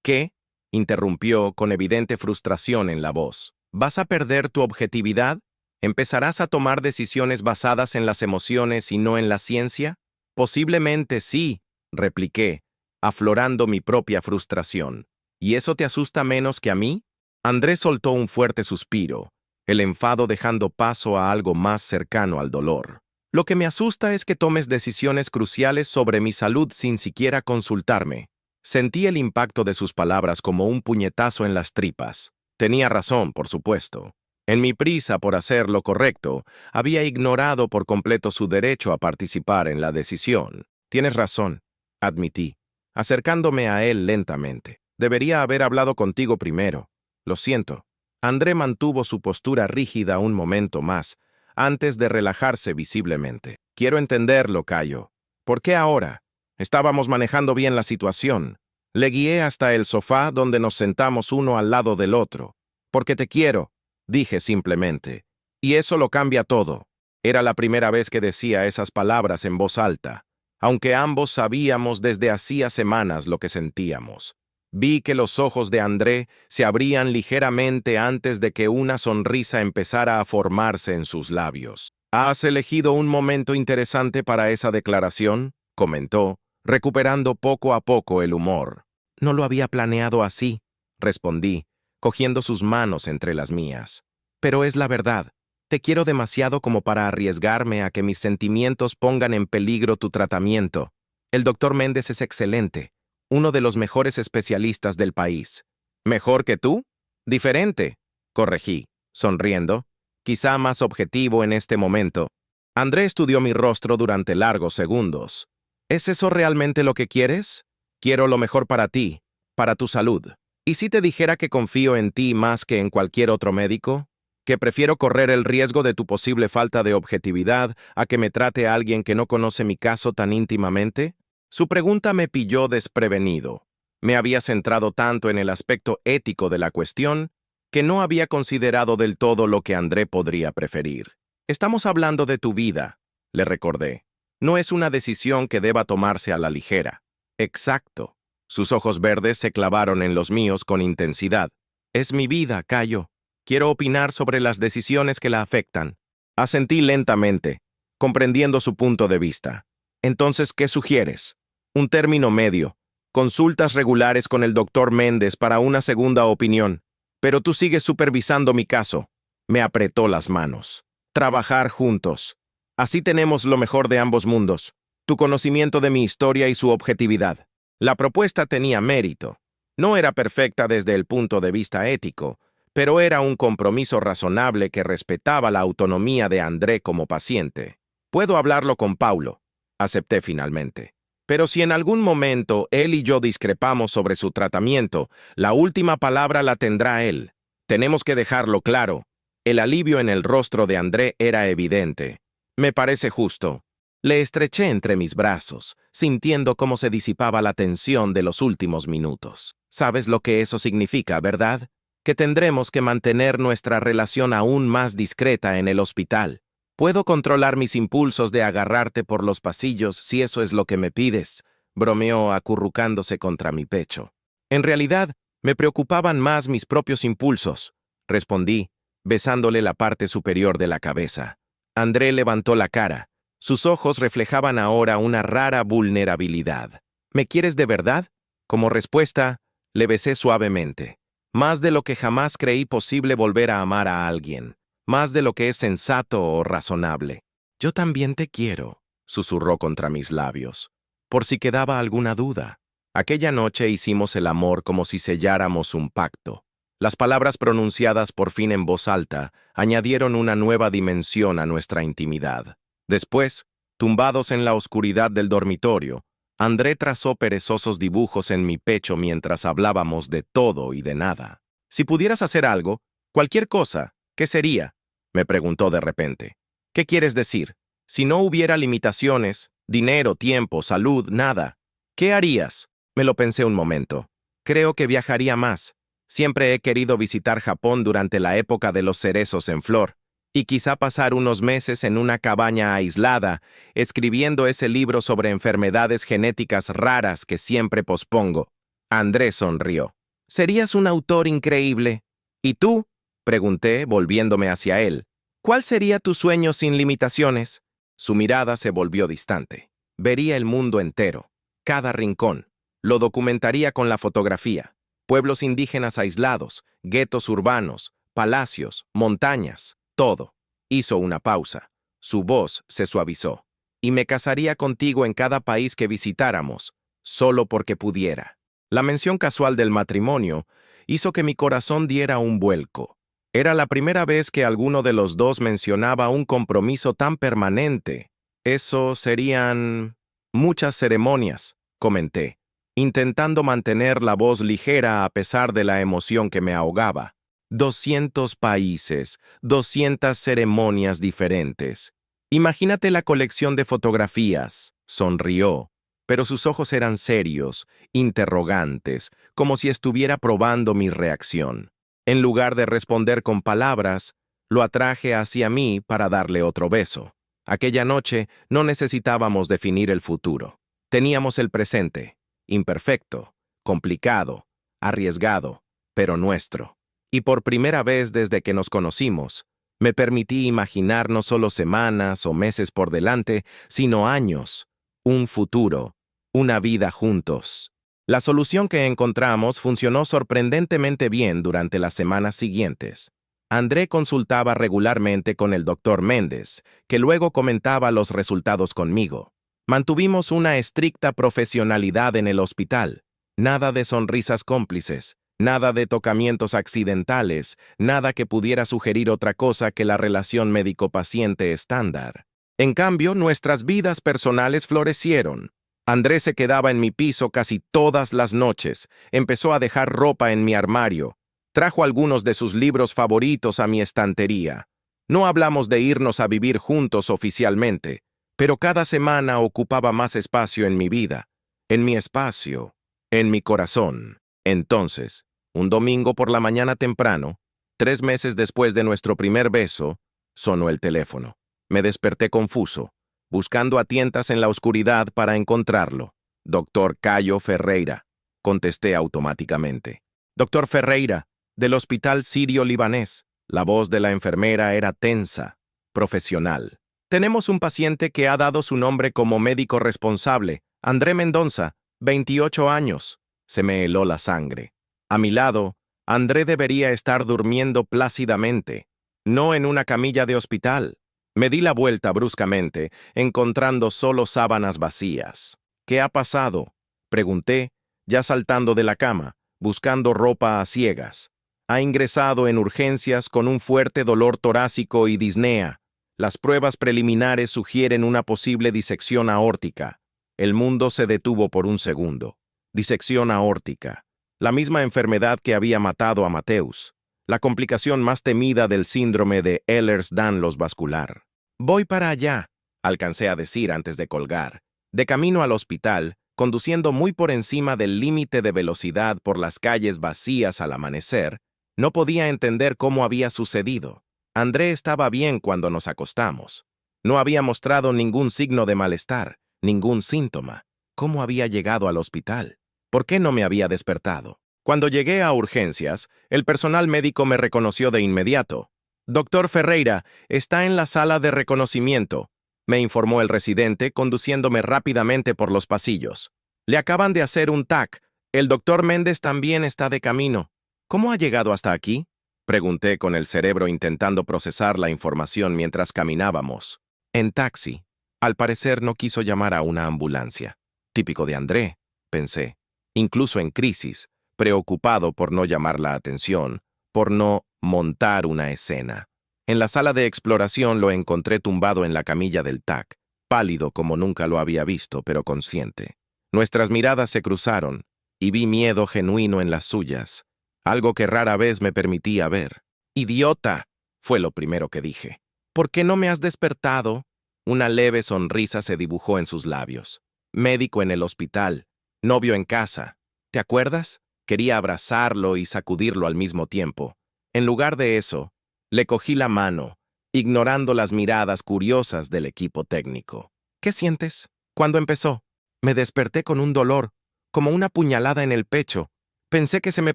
¿qué? Interrumpió con evidente frustración en la voz. ¿Vas a perder tu objetividad? ¿Empezarás a tomar decisiones basadas en las emociones y no en la ciencia? Posiblemente sí, repliqué, aflorando mi propia frustración. ¿Y eso te asusta menos que a mí? Andrés soltó un fuerte suspiro, el enfado dejando paso a algo más cercano al dolor. Lo que me asusta es que tomes decisiones cruciales sobre mi salud sin siquiera consultarme. Sentí el impacto de sus palabras como un puñetazo en las tripas. Tenía razón, por supuesto. En mi prisa por hacer lo correcto, había ignorado por completo su derecho a participar en la decisión. Tienes razón, admití, acercándome a él lentamente. Debería haber hablado contigo primero. Lo siento. André mantuvo su postura rígida un momento más, antes de relajarse visiblemente. Quiero entenderlo, Cayo. ¿Por qué ahora? Estábamos manejando bien la situación. Le guié hasta el sofá donde nos sentamos uno al lado del otro. Porque te quiero, dije simplemente. Y eso lo cambia todo. Era la primera vez que decía esas palabras en voz alta, aunque ambos sabíamos desde hacía semanas lo que sentíamos. Vi que los ojos de André se abrían ligeramente antes de que una sonrisa empezara a formarse en sus labios. «¿Has elegido un momento interesante para esa declaración?», comentó, recuperando poco a poco el humor. «No lo había planeado así», respondí, cogiendo sus manos entre las mías. «Pero es la verdad. Te quiero demasiado como para arriesgarme a que mis sentimientos pongan en peligro tu tratamiento. El doctor Méndez es excelente. Uno de los mejores especialistas del país. ¿Mejor que tú? Diferente, corregí, sonriendo, quizá más objetivo en este momento. André estudió mi rostro durante largos segundos. ¿Es eso realmente lo que quieres? Quiero lo mejor para ti, para tu salud. ¿Y si te dijera que confío en ti más que en cualquier otro médico? ¿Que prefiero correr el riesgo de tu posible falta de objetividad a que me trate a alguien que no conoce mi caso tan íntimamente? Su pregunta me pilló desprevenido. Me había centrado tanto en el aspecto ético de la cuestión que no había considerado del todo lo que André podría preferir. Estamos hablando de tu vida, le recordé. No es una decisión que deba tomarse a la ligera. Exacto. Sus ojos verdes se clavaron en los míos con intensidad. Es mi vida, Cayo. Quiero opinar sobre las decisiones que la afectan. Asentí lentamente, comprendiendo su punto de vista. Entonces, ¿qué sugieres? Un término medio. Consultas regulares con el doctor Méndez para una segunda opinión. Pero tú sigues supervisando mi caso. Me apretó las manos. Trabajar juntos. Así tenemos lo mejor de ambos mundos. Tu conocimiento de mi historia y su objetividad. La propuesta tenía mérito. No era perfecta desde el punto de vista ético, pero era un compromiso razonable que respetaba la autonomía de André como paciente. Puedo hablarlo con Paulo. Acepté finalmente. Pero si en algún momento él y yo discrepamos sobre su tratamiento, la última palabra la tendrá él. Tenemos que dejarlo claro. El alivio en el rostro de André era evidente. Me parece justo. Le estreché entre mis brazos, sintiendo cómo se disipaba la tensión de los últimos minutos. ¿Sabes lo que eso significa, verdad? Que tendremos que mantener nuestra relación aún más discreta en el hospital. Puedo controlar mis impulsos de agarrarte por los pasillos si eso es lo que me pides, bromeó acurrucándose contra mi pecho. En realidad, me preocupaban más mis propios impulsos, respondí, besándole la parte superior de la cabeza. André levantó la cara. Sus ojos reflejaban ahora una rara vulnerabilidad. ¿Me quieres de verdad? Como respuesta, le besé suavemente. Más de lo que jamás creí posible volver a amar a alguien. Más de lo que es sensato o razonable. Yo también te quiero, susurró contra mis labios, por si quedaba alguna duda. Aquella noche hicimos el amor como si selláramos un pacto. Las palabras pronunciadas por fin en voz alta añadieron una nueva dimensión a nuestra intimidad. Después, tumbados en la oscuridad del dormitorio, André trazó perezosos dibujos en mi pecho mientras hablábamos de todo y de nada. Si pudieras hacer algo, cualquier cosa, ¿qué sería? Me preguntó de repente. ¿Qué quieres decir? Si no hubiera limitaciones, dinero, tiempo, salud, nada, ¿qué harías? Me lo pensé un momento. Creo que viajaría más. Siempre he querido visitar Japón durante la época de los cerezos en flor, y quizá pasar unos meses en una cabaña aislada, escribiendo ese libro sobre enfermedades genéticas raras que siempre pospongo. Andrés sonrió. Serías un autor increíble. ¿Y tú? Pregunté, volviéndome hacia él. ¿Cuál sería tu sueño sin limitaciones? Su mirada se volvió distante. Vería el mundo entero, cada rincón. Lo documentaría con la fotografía. Pueblos indígenas aislados, guetos urbanos, palacios, montañas, todo. Hizo una pausa. Su voz se suavizó. Y me casaría contigo en cada país que visitáramos, solo porque pudiera. La mención casual del matrimonio hizo que mi corazón diera un vuelco. Era la primera vez que alguno de los dos mencionaba un compromiso tan permanente. Eso serían muchas ceremonias, comenté, intentando mantener la voz ligera a pesar de la emoción que me ahogaba. 200 países, 200 ceremonias diferentes. Imagínate la colección de fotografías, sonrió, pero sus ojos eran serios, interrogantes, como si estuviera probando mi reacción. En lugar de responder con palabras, lo atraje hacia mí para darle otro beso. Aquella noche no necesitábamos definir el futuro. Teníamos el presente, imperfecto, complicado, arriesgado, pero nuestro. Y por primera vez desde que nos conocimos, me permití imaginar no solo semanas o meses por delante, sino años, un futuro, una vida juntos. La solución que encontramos funcionó sorprendentemente bien durante las semanas siguientes. André consultaba regularmente con el doctor Méndez, que luego comentaba los resultados conmigo. Mantuvimos una estricta profesionalidad en el hospital. Nada de sonrisas cómplices, nada de tocamientos accidentales, nada que pudiera sugerir otra cosa que la relación médico-paciente estándar. En cambio, nuestras vidas personales florecieron. Andrés se quedaba en mi piso casi todas las noches, empezó a dejar ropa en mi armario, trajo algunos de sus libros favoritos a mi estantería. No hablamos de irnos a vivir juntos oficialmente, pero cada semana ocupaba más espacio en mi vida, en mi espacio, en mi corazón. Entonces, un domingo por la mañana temprano, 3 meses después de nuestro primer beso, sonó el teléfono. Me desperté confuso, buscando a tientas en la oscuridad para encontrarlo. Doctor Cayo Ferreira, contesté automáticamente. Doctor Ferreira, del Hospital Sirio-Libanés. La voz de la enfermera era tensa, profesional. Tenemos un paciente que ha dado su nombre como médico responsable, André Mendonza, 28 años. Se me heló la sangre. A mi lado, André debería estar durmiendo plácidamente, no en una camilla de hospital. Me di la vuelta bruscamente, encontrando solo sábanas vacías. ¿Qué ha pasado?, pregunté, ya saltando de la cama, buscando ropa a ciegas. Ha ingresado en urgencias con un fuerte dolor torácico y disnea. Las pruebas preliminares sugieren una posible disección aórtica. El mundo se detuvo por un segundo. Disección aórtica. La misma enfermedad que había matado a Mateus. La complicación más temida del síndrome de Ehlers-Danlos vascular. Voy para allá, alcancé a decir antes de colgar. De camino al hospital, conduciendo muy por encima del límite de velocidad por las calles vacías al amanecer, no podía entender cómo había sucedido. André estaba bien cuando nos acostamos. No había mostrado ningún signo de malestar, ningún síntoma. ¿Cómo había llegado al hospital? ¿Por qué no me había despertado? Cuando llegué a urgencias, el personal médico me reconoció de inmediato. Doctor Ferreira, está en la sala de reconocimiento, me informó el residente, conduciéndome rápidamente por los pasillos. Le acaban de hacer un TAC. El doctor Méndez también está de camino. ¿Cómo ha llegado hasta aquí?, pregunté con el cerebro intentando procesar la información mientras caminábamos. En taxi. Al parecer no quiso llamar a una ambulancia. Típico de André, pensé. Incluso en crisis, preocupado por no llamar la atención, por no montar una escena. En la sala de exploración lo encontré tumbado en la camilla del TAC, pálido como nunca lo había visto, pero consciente. Nuestras miradas se cruzaron, y vi miedo genuino en las suyas, algo que rara vez me permitía ver. «Idiota», fue lo primero que dije. «¿Por qué no me has despertado?» Una leve sonrisa se dibujó en sus labios. Médico en el hospital, novio en casa. ¿Te acuerdas? Quería abrazarlo y sacudirlo al mismo tiempo. En lugar de eso, le cogí la mano, ignorando las miradas curiosas del equipo técnico. «¿Qué sientes?» «¿Cuándo empezó?» «Me desperté con un dolor, como una puñalada en el pecho. Pensé que se me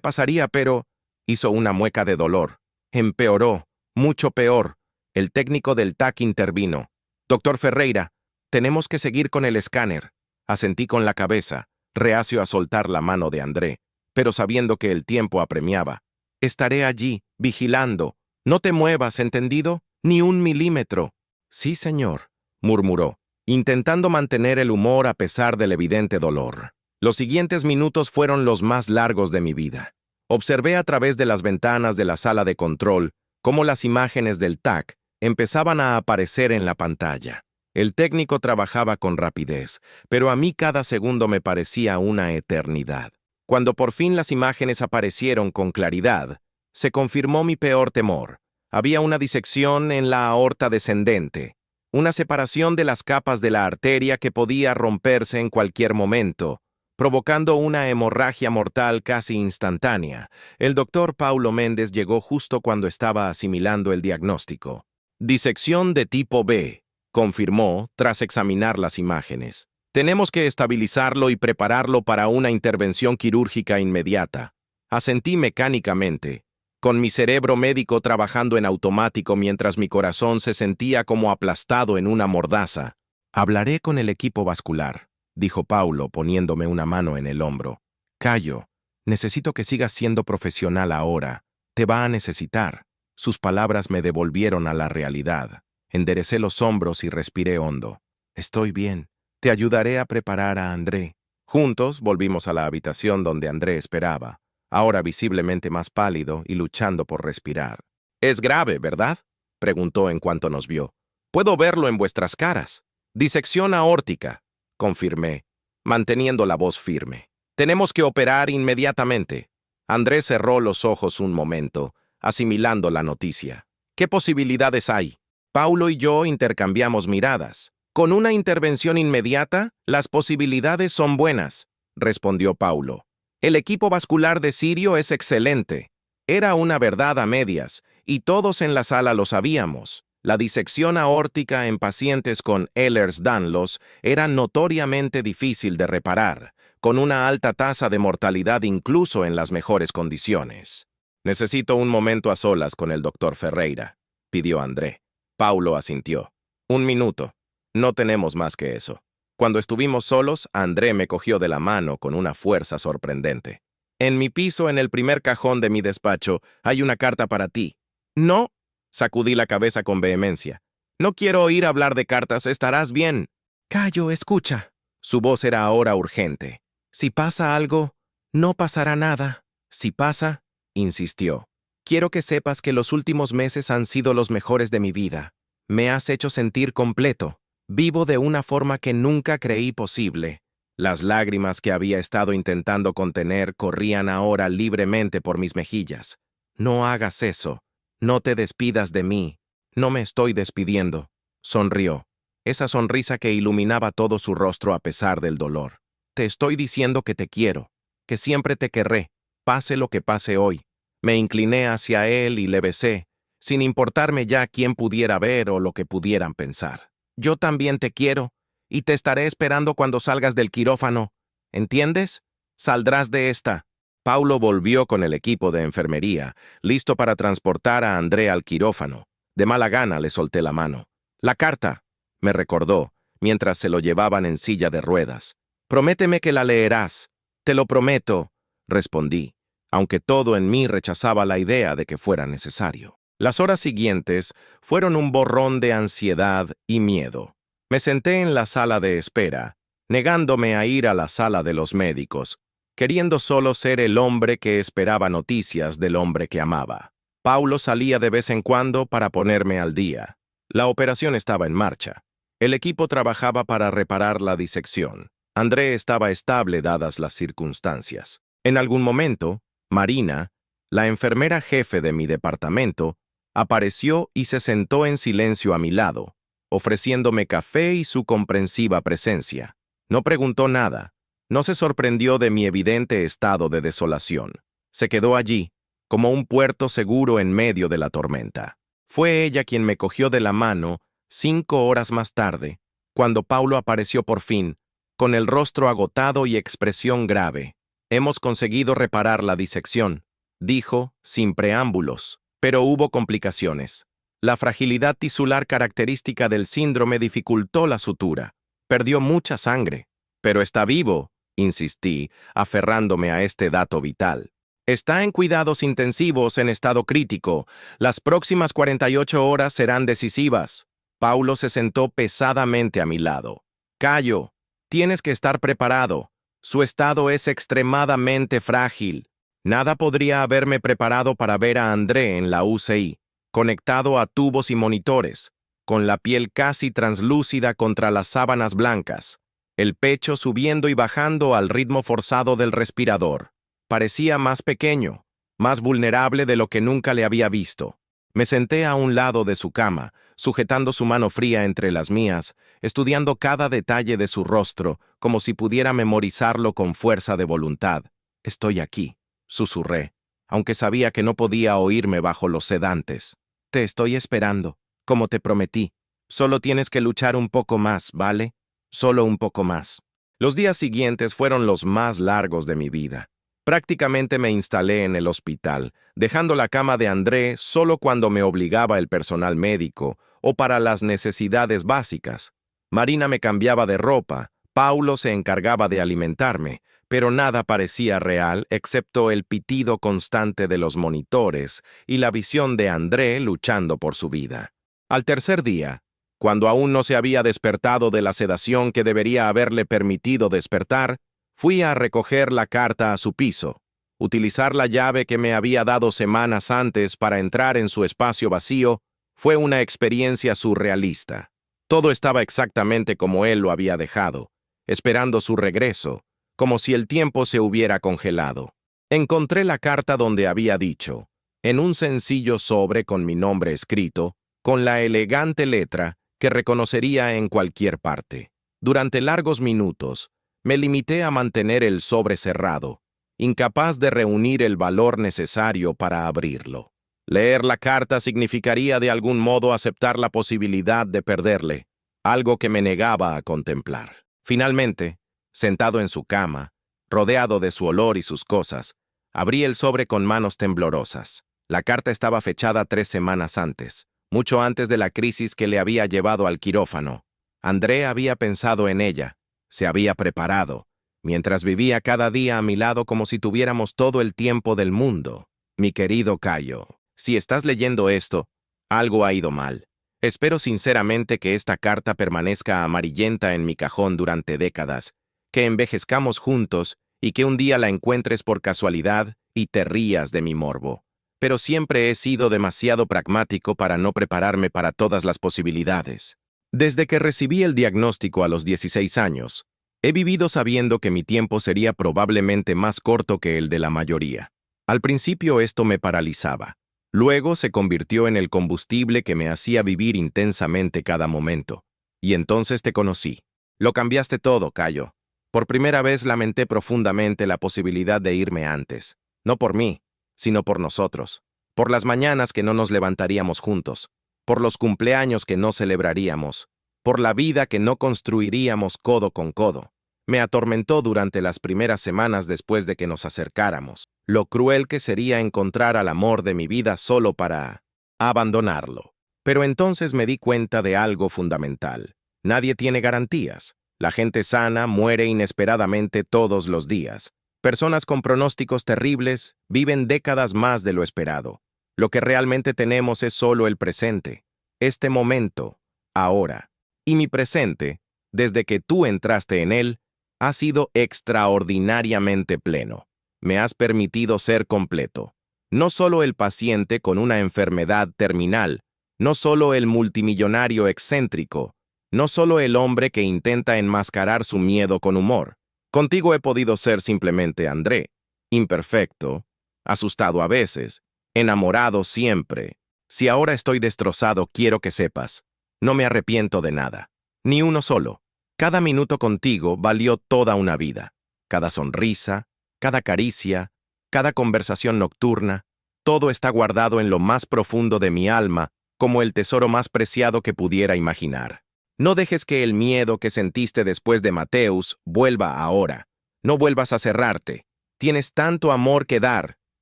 pasaría, pero...» Hizo una mueca de dolor. Empeoró, mucho peor. El técnico del TAC intervino. «Doctor Ferreira, tenemos que seguir con el escáner». Asentí con la cabeza, reacio a soltar la mano de André, pero sabiendo que el tiempo apremiaba. «Estaré allí, vigilando. No te muevas, ¿entendido? Ni un milímetro». «Sí, señor», murmuró, intentando mantener el humor a pesar del evidente dolor. Los siguientes minutos fueron los más largos de mi vida. Observé a través de las ventanas de la sala de control cómo las imágenes del TAC empezaban a aparecer en la pantalla. El técnico trabajaba con rapidez, pero a mí cada segundo me parecía una eternidad. Cuando por fin las imágenes aparecieron con claridad, se confirmó mi peor temor. Había una disección en la aorta descendente, una separación de las capas de la arteria que podía romperse en cualquier momento, provocando una hemorragia mortal casi instantánea. El doctor Paulo Méndez llegó justo cuando estaba asimilando el diagnóstico. «Disección de tipo B», confirmó tras examinar las imágenes. «Tenemos que estabilizarlo y prepararlo para una intervención quirúrgica inmediata». Asentí mecánicamente, con mi cerebro médico trabajando en automático mientras mi corazón se sentía como aplastado en una mordaza. «Hablaré con el equipo vascular», dijo Paulo poniéndome una mano en el hombro. «Cayo, necesito que sigas siendo profesional ahora. Te va a necesitar». Sus palabras me devolvieron a la realidad. Enderecé los hombros y respiré hondo. «Estoy bien. Te ayudaré a preparar a André». Juntos volvimos a la habitación donde André esperaba, ahora visiblemente más pálido y luchando por respirar. «Es grave, ¿verdad?», preguntó en cuanto nos vio. «Puedo verlo en vuestras caras». «Disección aórtica», confirmé, manteniendo la voz firme. «Tenemos que operar inmediatamente». André cerró los ojos un momento, asimilando la noticia. «¿Qué posibilidades hay?» Paulo y yo intercambiamos miradas. «Con una intervención inmediata, las posibilidades son buenas», respondió Paulo. «El equipo vascular de Sirio es excelente». Era una verdad a medias, y todos en la sala lo sabíamos. La disección aórtica en pacientes con Ehlers-Danlos era notoriamente difícil de reparar, con una alta tasa de mortalidad incluso en las mejores condiciones. «Necesito un momento a solas con el doctor Ferreira», pidió André. Paulo asintió. «Un minuto. No tenemos más que eso». Cuando estuvimos solos, André me cogió de la mano con una fuerza sorprendente. «En mi piso, en el primer cajón de mi despacho, hay una carta para ti». «No», sacudí la cabeza con vehemencia. «No quiero oír hablar de cartas, estarás bien». «Cayo, escucha». Su voz era ahora urgente. «Si pasa algo, no pasará nada. Si pasa», insistió, «quiero que sepas que los últimos meses han sido los mejores de mi vida. Me has hecho sentir completo. Vivo de una forma que nunca creí posible». Las lágrimas que había estado intentando contener corrían ahora libremente por mis mejillas. «No hagas eso. No te despidas de mí». «No me estoy despidiendo», sonrió, esa sonrisa que iluminaba todo su rostro a pesar del dolor. «Te estoy diciendo que te quiero, que siempre te querré, pase lo que pase hoy». Me incliné hacia él y le besé, sin importarme ya quién pudiera ver o lo que pudieran pensar. «Yo también te quiero, y te estaré esperando cuando salgas del quirófano. ¿Entiendes? Saldrás de esta». Paulo volvió con el equipo de enfermería, listo para transportar a André al quirófano. De mala gana le solté la mano. «La carta», me recordó, mientras se lo llevaban en silla de ruedas. «Prométeme que la leerás». «Te lo prometo», respondí, aunque todo en mí rechazaba la idea de que fuera necesario. Las horas siguientes fueron un borrón de ansiedad y miedo. Me senté en la sala de espera, negándome a ir a la sala de los médicos, queriendo solo ser el hombre que esperaba noticias del hombre que amaba. Paulo salía de vez en cuando para ponerme al día. La operación estaba en marcha. El equipo trabajaba para reparar la disección. André estaba estable dadas las circunstancias. En algún momento, Marina, la enfermera jefe de mi departamento, apareció y se sentó en silencio a mi lado, ofreciéndome café y su comprensiva presencia. No preguntó nada, no se sorprendió de mi evidente estado de desolación. Se quedó allí, como un puerto seguro en medio de la tormenta. Fue ella quien me cogió de la mano 5 horas más tarde, cuando Paulo apareció por fin, con el rostro agotado y expresión grave. Hemos conseguido reparar la disección, dijo, sin preámbulos, pero hubo complicaciones. La fragilidad tisular característica del síndrome dificultó la sutura. Perdió mucha sangre. Pero está vivo, insistí, aferrándome a este dato vital. Está en cuidados intensivos en estado crítico. Las próximas 48 horas serán decisivas. Paulo se sentó pesadamente a mi lado. Cayo, tienes que estar preparado. Su estado es extremadamente frágil. Nada podría haberme preparado para ver a André en la UCI, conectado a tubos y monitores, con la piel casi translúcida contra las sábanas blancas, el pecho subiendo y bajando al ritmo forzado del respirador. Parecía más pequeño, más vulnerable de lo que nunca le había visto. Me senté a un lado de su cama, sujetando su mano fría entre las mías, estudiando cada detalle de su rostro, como si pudiera memorizarlo con fuerza de voluntad. «Estoy aquí», susurré, aunque sabía que no podía oírme bajo los sedantes. «Te estoy esperando, como te prometí. Solo tienes que luchar un poco más, ¿vale? Solo un poco más». Los días siguientes fueron los más largos de mi vida. Prácticamente me instalé en el hospital, dejando la cama de André solo cuando me obligaba el personal médico o para las necesidades básicas. Marina me cambiaba de ropa, Paulo se encargaba de alimentarme, pero nada parecía real excepto el pitido constante de los monitores y la visión de André luchando por su vida. Al tercer día, cuando aún no se había despertado de la sedación que debería haberle permitido despertar, fui a recoger la carta a su piso. Utilizar la llave que me había dado semanas antes para entrar en su espacio vacío fue una experiencia surrealista. Todo estaba exactamente como él lo había dejado, esperando su regreso, como si el tiempo se hubiera congelado. Encontré la carta donde había dicho, en un sencillo sobre con mi nombre escrito, con la elegante letra que reconocería en cualquier parte. Durante largos minutos, me limité a mantener el sobre cerrado, incapaz de reunir el valor necesario para abrirlo. Leer la carta significaría de algún modo aceptar la posibilidad de perderle, algo que me negaba a contemplar. Finalmente, sentado en su cama, rodeado de su olor y sus cosas, abrí el sobre con manos temblorosas. La carta estaba fechada 3 semanas antes, mucho antes de la crisis que le había llevado al quirófano. André había pensado en ella, se había preparado, mientras vivía cada día a mi lado como si tuviéramos todo el tiempo del mundo. Mi querido Cayo, si estás leyendo esto, algo ha ido mal. Espero sinceramente que esta carta permanezca amarillenta en mi cajón durante décadas, que envejezcamos juntos y que un día la encuentres por casualidad y te rías de mi morbo. Pero siempre he sido demasiado pragmático para no prepararme para todas las posibilidades. Desde que recibí el diagnóstico a los 16 años, he vivido sabiendo que mi tiempo sería probablemente más corto que el de la mayoría. Al principio esto me paralizaba. Luego se convirtió en el combustible que me hacía vivir intensamente cada momento. Y entonces te conocí. Lo cambiaste todo, Cayo. Por primera vez lamenté profundamente la posibilidad de irme antes. No por mí, sino por nosotros. Por las mañanas que no nos levantaríamos juntos. Por los cumpleaños que no celebraríamos, por la vida que no construiríamos codo con codo. Me atormentó durante las primeras semanas después de que nos acercáramos, lo cruel que sería encontrar al amor de mi vida solo para abandonarlo. Pero entonces me di cuenta de algo fundamental. Nadie tiene garantías. La gente sana muere inesperadamente todos los días. Personas con pronósticos terribles viven décadas más de lo esperado. Lo que realmente tenemos es solo el presente, este momento, ahora. Y mi presente, desde que tú entraste en él, ha sido extraordinariamente pleno. Me has permitido ser completo. No solo el paciente con una enfermedad terminal, no solo el multimillonario excéntrico, no solo el hombre que intenta enmascarar su miedo con humor. Contigo he podido ser simplemente André, imperfecto, asustado a veces, enamorado siempre. Si ahora estoy destrozado, quiero que sepas, no me arrepiento de nada, ni uno solo. Cada minuto contigo valió toda una vida. Cada sonrisa, cada caricia, cada conversación nocturna, todo está guardado en lo más profundo de mi alma como el tesoro más preciado que pudiera imaginar. No dejes que el miedo que sentiste después de Mateus vuelva ahora. No vuelvas a cerrarte. Tienes tanto amor que dar,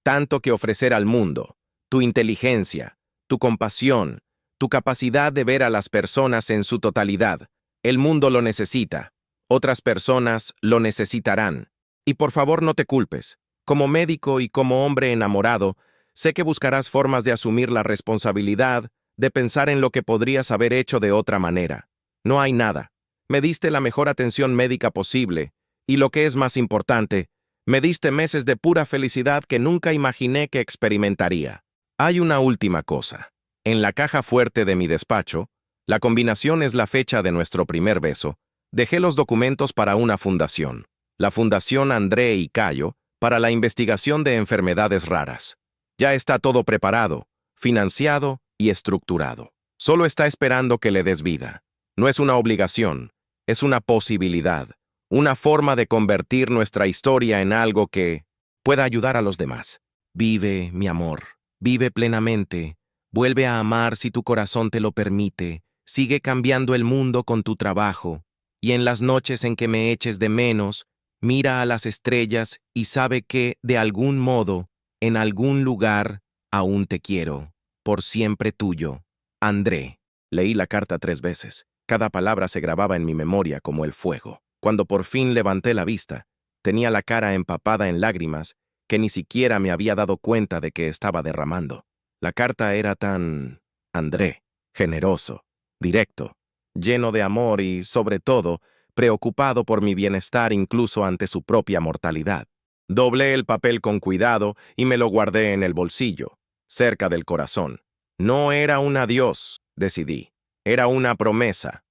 tanto que ofrecer al mundo. Tu inteligencia, tu compasión, tu capacidad de ver a las personas en su totalidad. El mundo lo necesita. Otras personas lo necesitarán. Y por favor no te culpes. Como médico y como hombre enamorado, sé que buscarás formas de asumir la responsabilidad, de pensar en lo que podrías haber hecho de otra manera. No hay nada. Me diste la mejor atención médica posible, y lo que es más importante, me diste meses de pura felicidad que nunca imaginé que experimentaría. Hay una última cosa. En la caja fuerte de mi despacho, la combinación es la fecha de nuestro primer beso, dejé los documentos para una fundación, la Fundación André y Cayo, para la investigación de enfermedades raras. Ya está todo preparado, financiado y estructurado. Solo está esperando que le des vida. No es una obligación, es una posibilidad, una forma de convertir nuestra historia en algo que pueda ayudar a los demás. Vive, mi amor, vive plenamente, vuelve a amar si tu corazón te lo permite, sigue cambiando el mundo con tu trabajo, y en las noches en que me eches de menos, mira a las estrellas y sabe que, de algún modo, en algún lugar, aún te quiero, por siempre tuyo, André. Leí la carta 3 veces. Cada palabra se grababa en mi memoria como el fuego. Cuando por fin levanté la vista, tenía la cara empapada en lágrimas que ni siquiera me había dado cuenta de que estaba derramando. La carta era tan... André, generoso, directo, lleno de amor y, sobre todo, preocupado por mi bienestar incluso ante su propia mortalidad. Doblé el papel con cuidado y me lo guardé en el bolsillo, cerca del corazón. No era un adiós, decidí. Era una promesa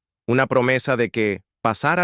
de que, pasara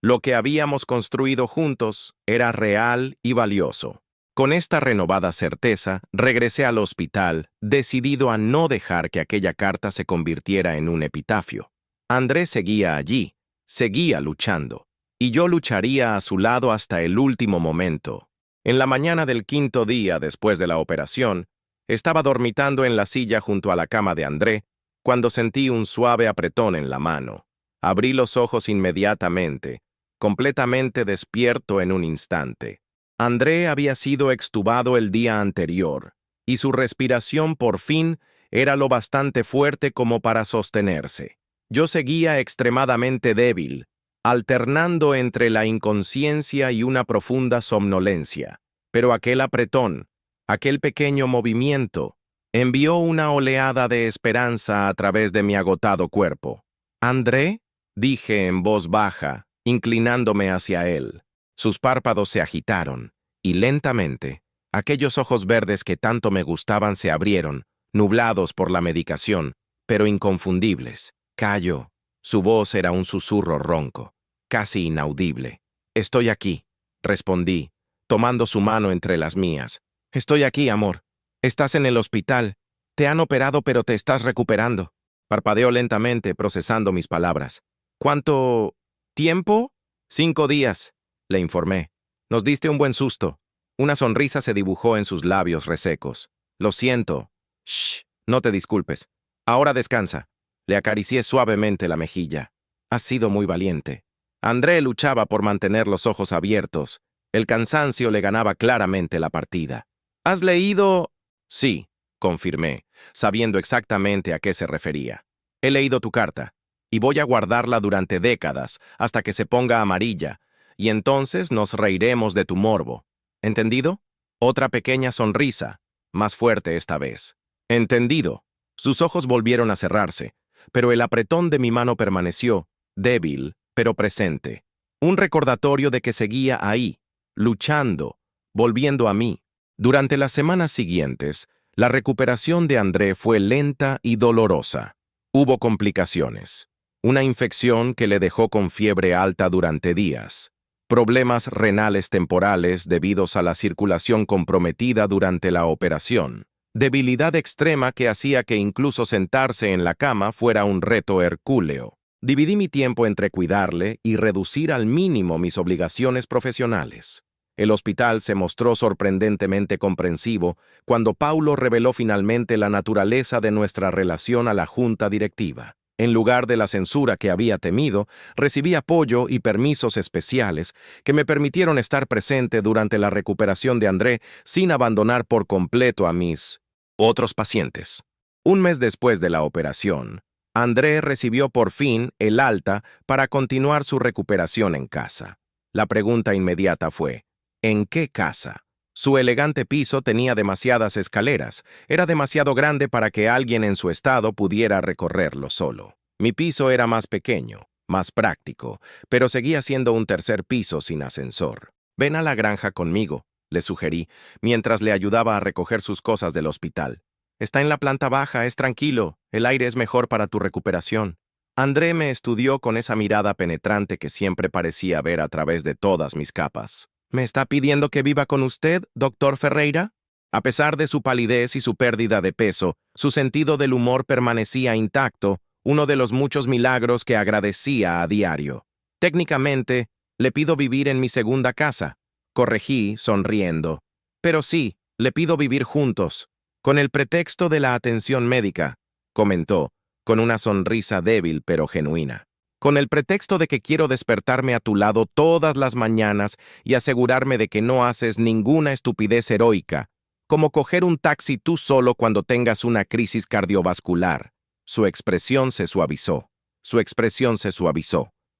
lo que habíamos construido juntos era real y valioso. Con esta renovada certeza, regresé al hospital, decidido a no dejar que aquella carta se convirtiera en un epitafio. André seguía allí, seguía luchando, y yo lucharía a su lado hasta el último momento. En la mañana del 5.º día después de la operación, estaba dormitando en la silla junto a la cama de André, cuando sentí un suave apretón en la mano. Abrí los ojos inmediatamente, completamente despierto en un instante. André había sido extubado el día anterior, y su respiración por fin era lo bastante fuerte como para sostenerse. Yo seguía extremadamente débil, alternando entre la inconsciencia y una profunda somnolencia. Pero aquel apretón, aquel pequeño movimiento, envió una oleada de esperanza a través de mi agotado cuerpo. «¿André?», dije en voz baja, inclinándome hacia él. Sus párpados se agitaron, y lentamente, aquellos ojos verdes que tanto me gustaban se abrieron, nublados por la medicación, pero inconfundibles. «Cayo». Su voz era un susurro ronco, casi inaudible. «Estoy aquí», respondí, tomando su mano entre las mías. «Estoy aquí, amor. Estás en el hospital. Te han operado, pero te estás recuperando». Parpadeó lentamente, procesando mis palabras. «¿Cuánto tiempo?» «5 días», le informé. «Nos diste un buen susto». Una sonrisa se dibujó en sus labios resecos. «Lo siento». «Shh, no te disculpes. Ahora descansa». Le acaricié suavemente la mejilla. «Has sido muy valiente». André luchaba por mantener los ojos abiertos. El cansancio le ganaba claramente la partida. «¿Has leído...?» «Sí», confirmé, sabiendo exactamente a qué se refería. «He leído tu carta, y voy a guardarla durante décadas, hasta que se ponga amarilla, y entonces nos reiremos de tu morbo. ¿Entendido?» Otra pequeña sonrisa, más fuerte esta vez. «Entendido». Sus ojos volvieron a cerrarse, pero el apretón de mi mano permaneció, débil, pero presente. Un recordatorio de que seguía ahí, luchando, volviendo a mí. Durante las semanas siguientes, la recuperación de André fue lenta y dolorosa. Hubo complicaciones. una infección que le dejó con fiebre alta durante días, problemas renales temporales debidos a la circulación comprometida durante la operación, debilidad extrema que hacía que incluso sentarse en la cama fuera un reto hercúleo. Dividí mi tiempo entre cuidarle y reducir al mínimo mis obligaciones profesionales. El hospital se mostró sorprendentemente comprensivo cuando Paulo reveló finalmente la naturaleza de nuestra relación a la junta directiva. En lugar de la censura que había temido, recibí apoyo y permisos especiales que me permitieron estar presente durante la recuperación de André sin abandonar por completo a mis otros pacientes. Un mes después de la operación, André recibió por fin el alta para continuar su recuperación en casa. La pregunta inmediata fue, ¿en qué casa? Su elegante piso tenía demasiadas escaleras, era demasiado grande para que alguien en su estado pudiera recorrerlo solo. Mi piso era más pequeño, más práctico, pero seguía siendo un tercer piso sin ascensor. Ven a la granja conmigo, le sugerí, mientras le ayudaba a recoger sus cosas del hospital. Está en la planta baja, es tranquilo, el aire es mejor para tu recuperación. André me estudió con esa mirada penetrante que siempre parecía ver a través de todas mis capas. ¿Me está pidiendo que viva con usted, doctor Ferreira? A pesar de su palidez y su pérdida de peso, su sentido del humor permanecía intacto, uno de los muchos milagros que agradecía a diario. Técnicamente, le pido vivir en mi segunda casa. Corregí, sonriendo. Pero sí, le pido vivir juntos, con el pretexto de la atención médica, comentó, con una sonrisa débil pero genuina. Con el pretexto de que quiero despertarme a tu lado todas las mañanas y asegurarme de que no haces ninguna estupidez heroica, como coger un taxi tú solo cuando tengas una crisis cardiovascular. Su expresión se suavizó.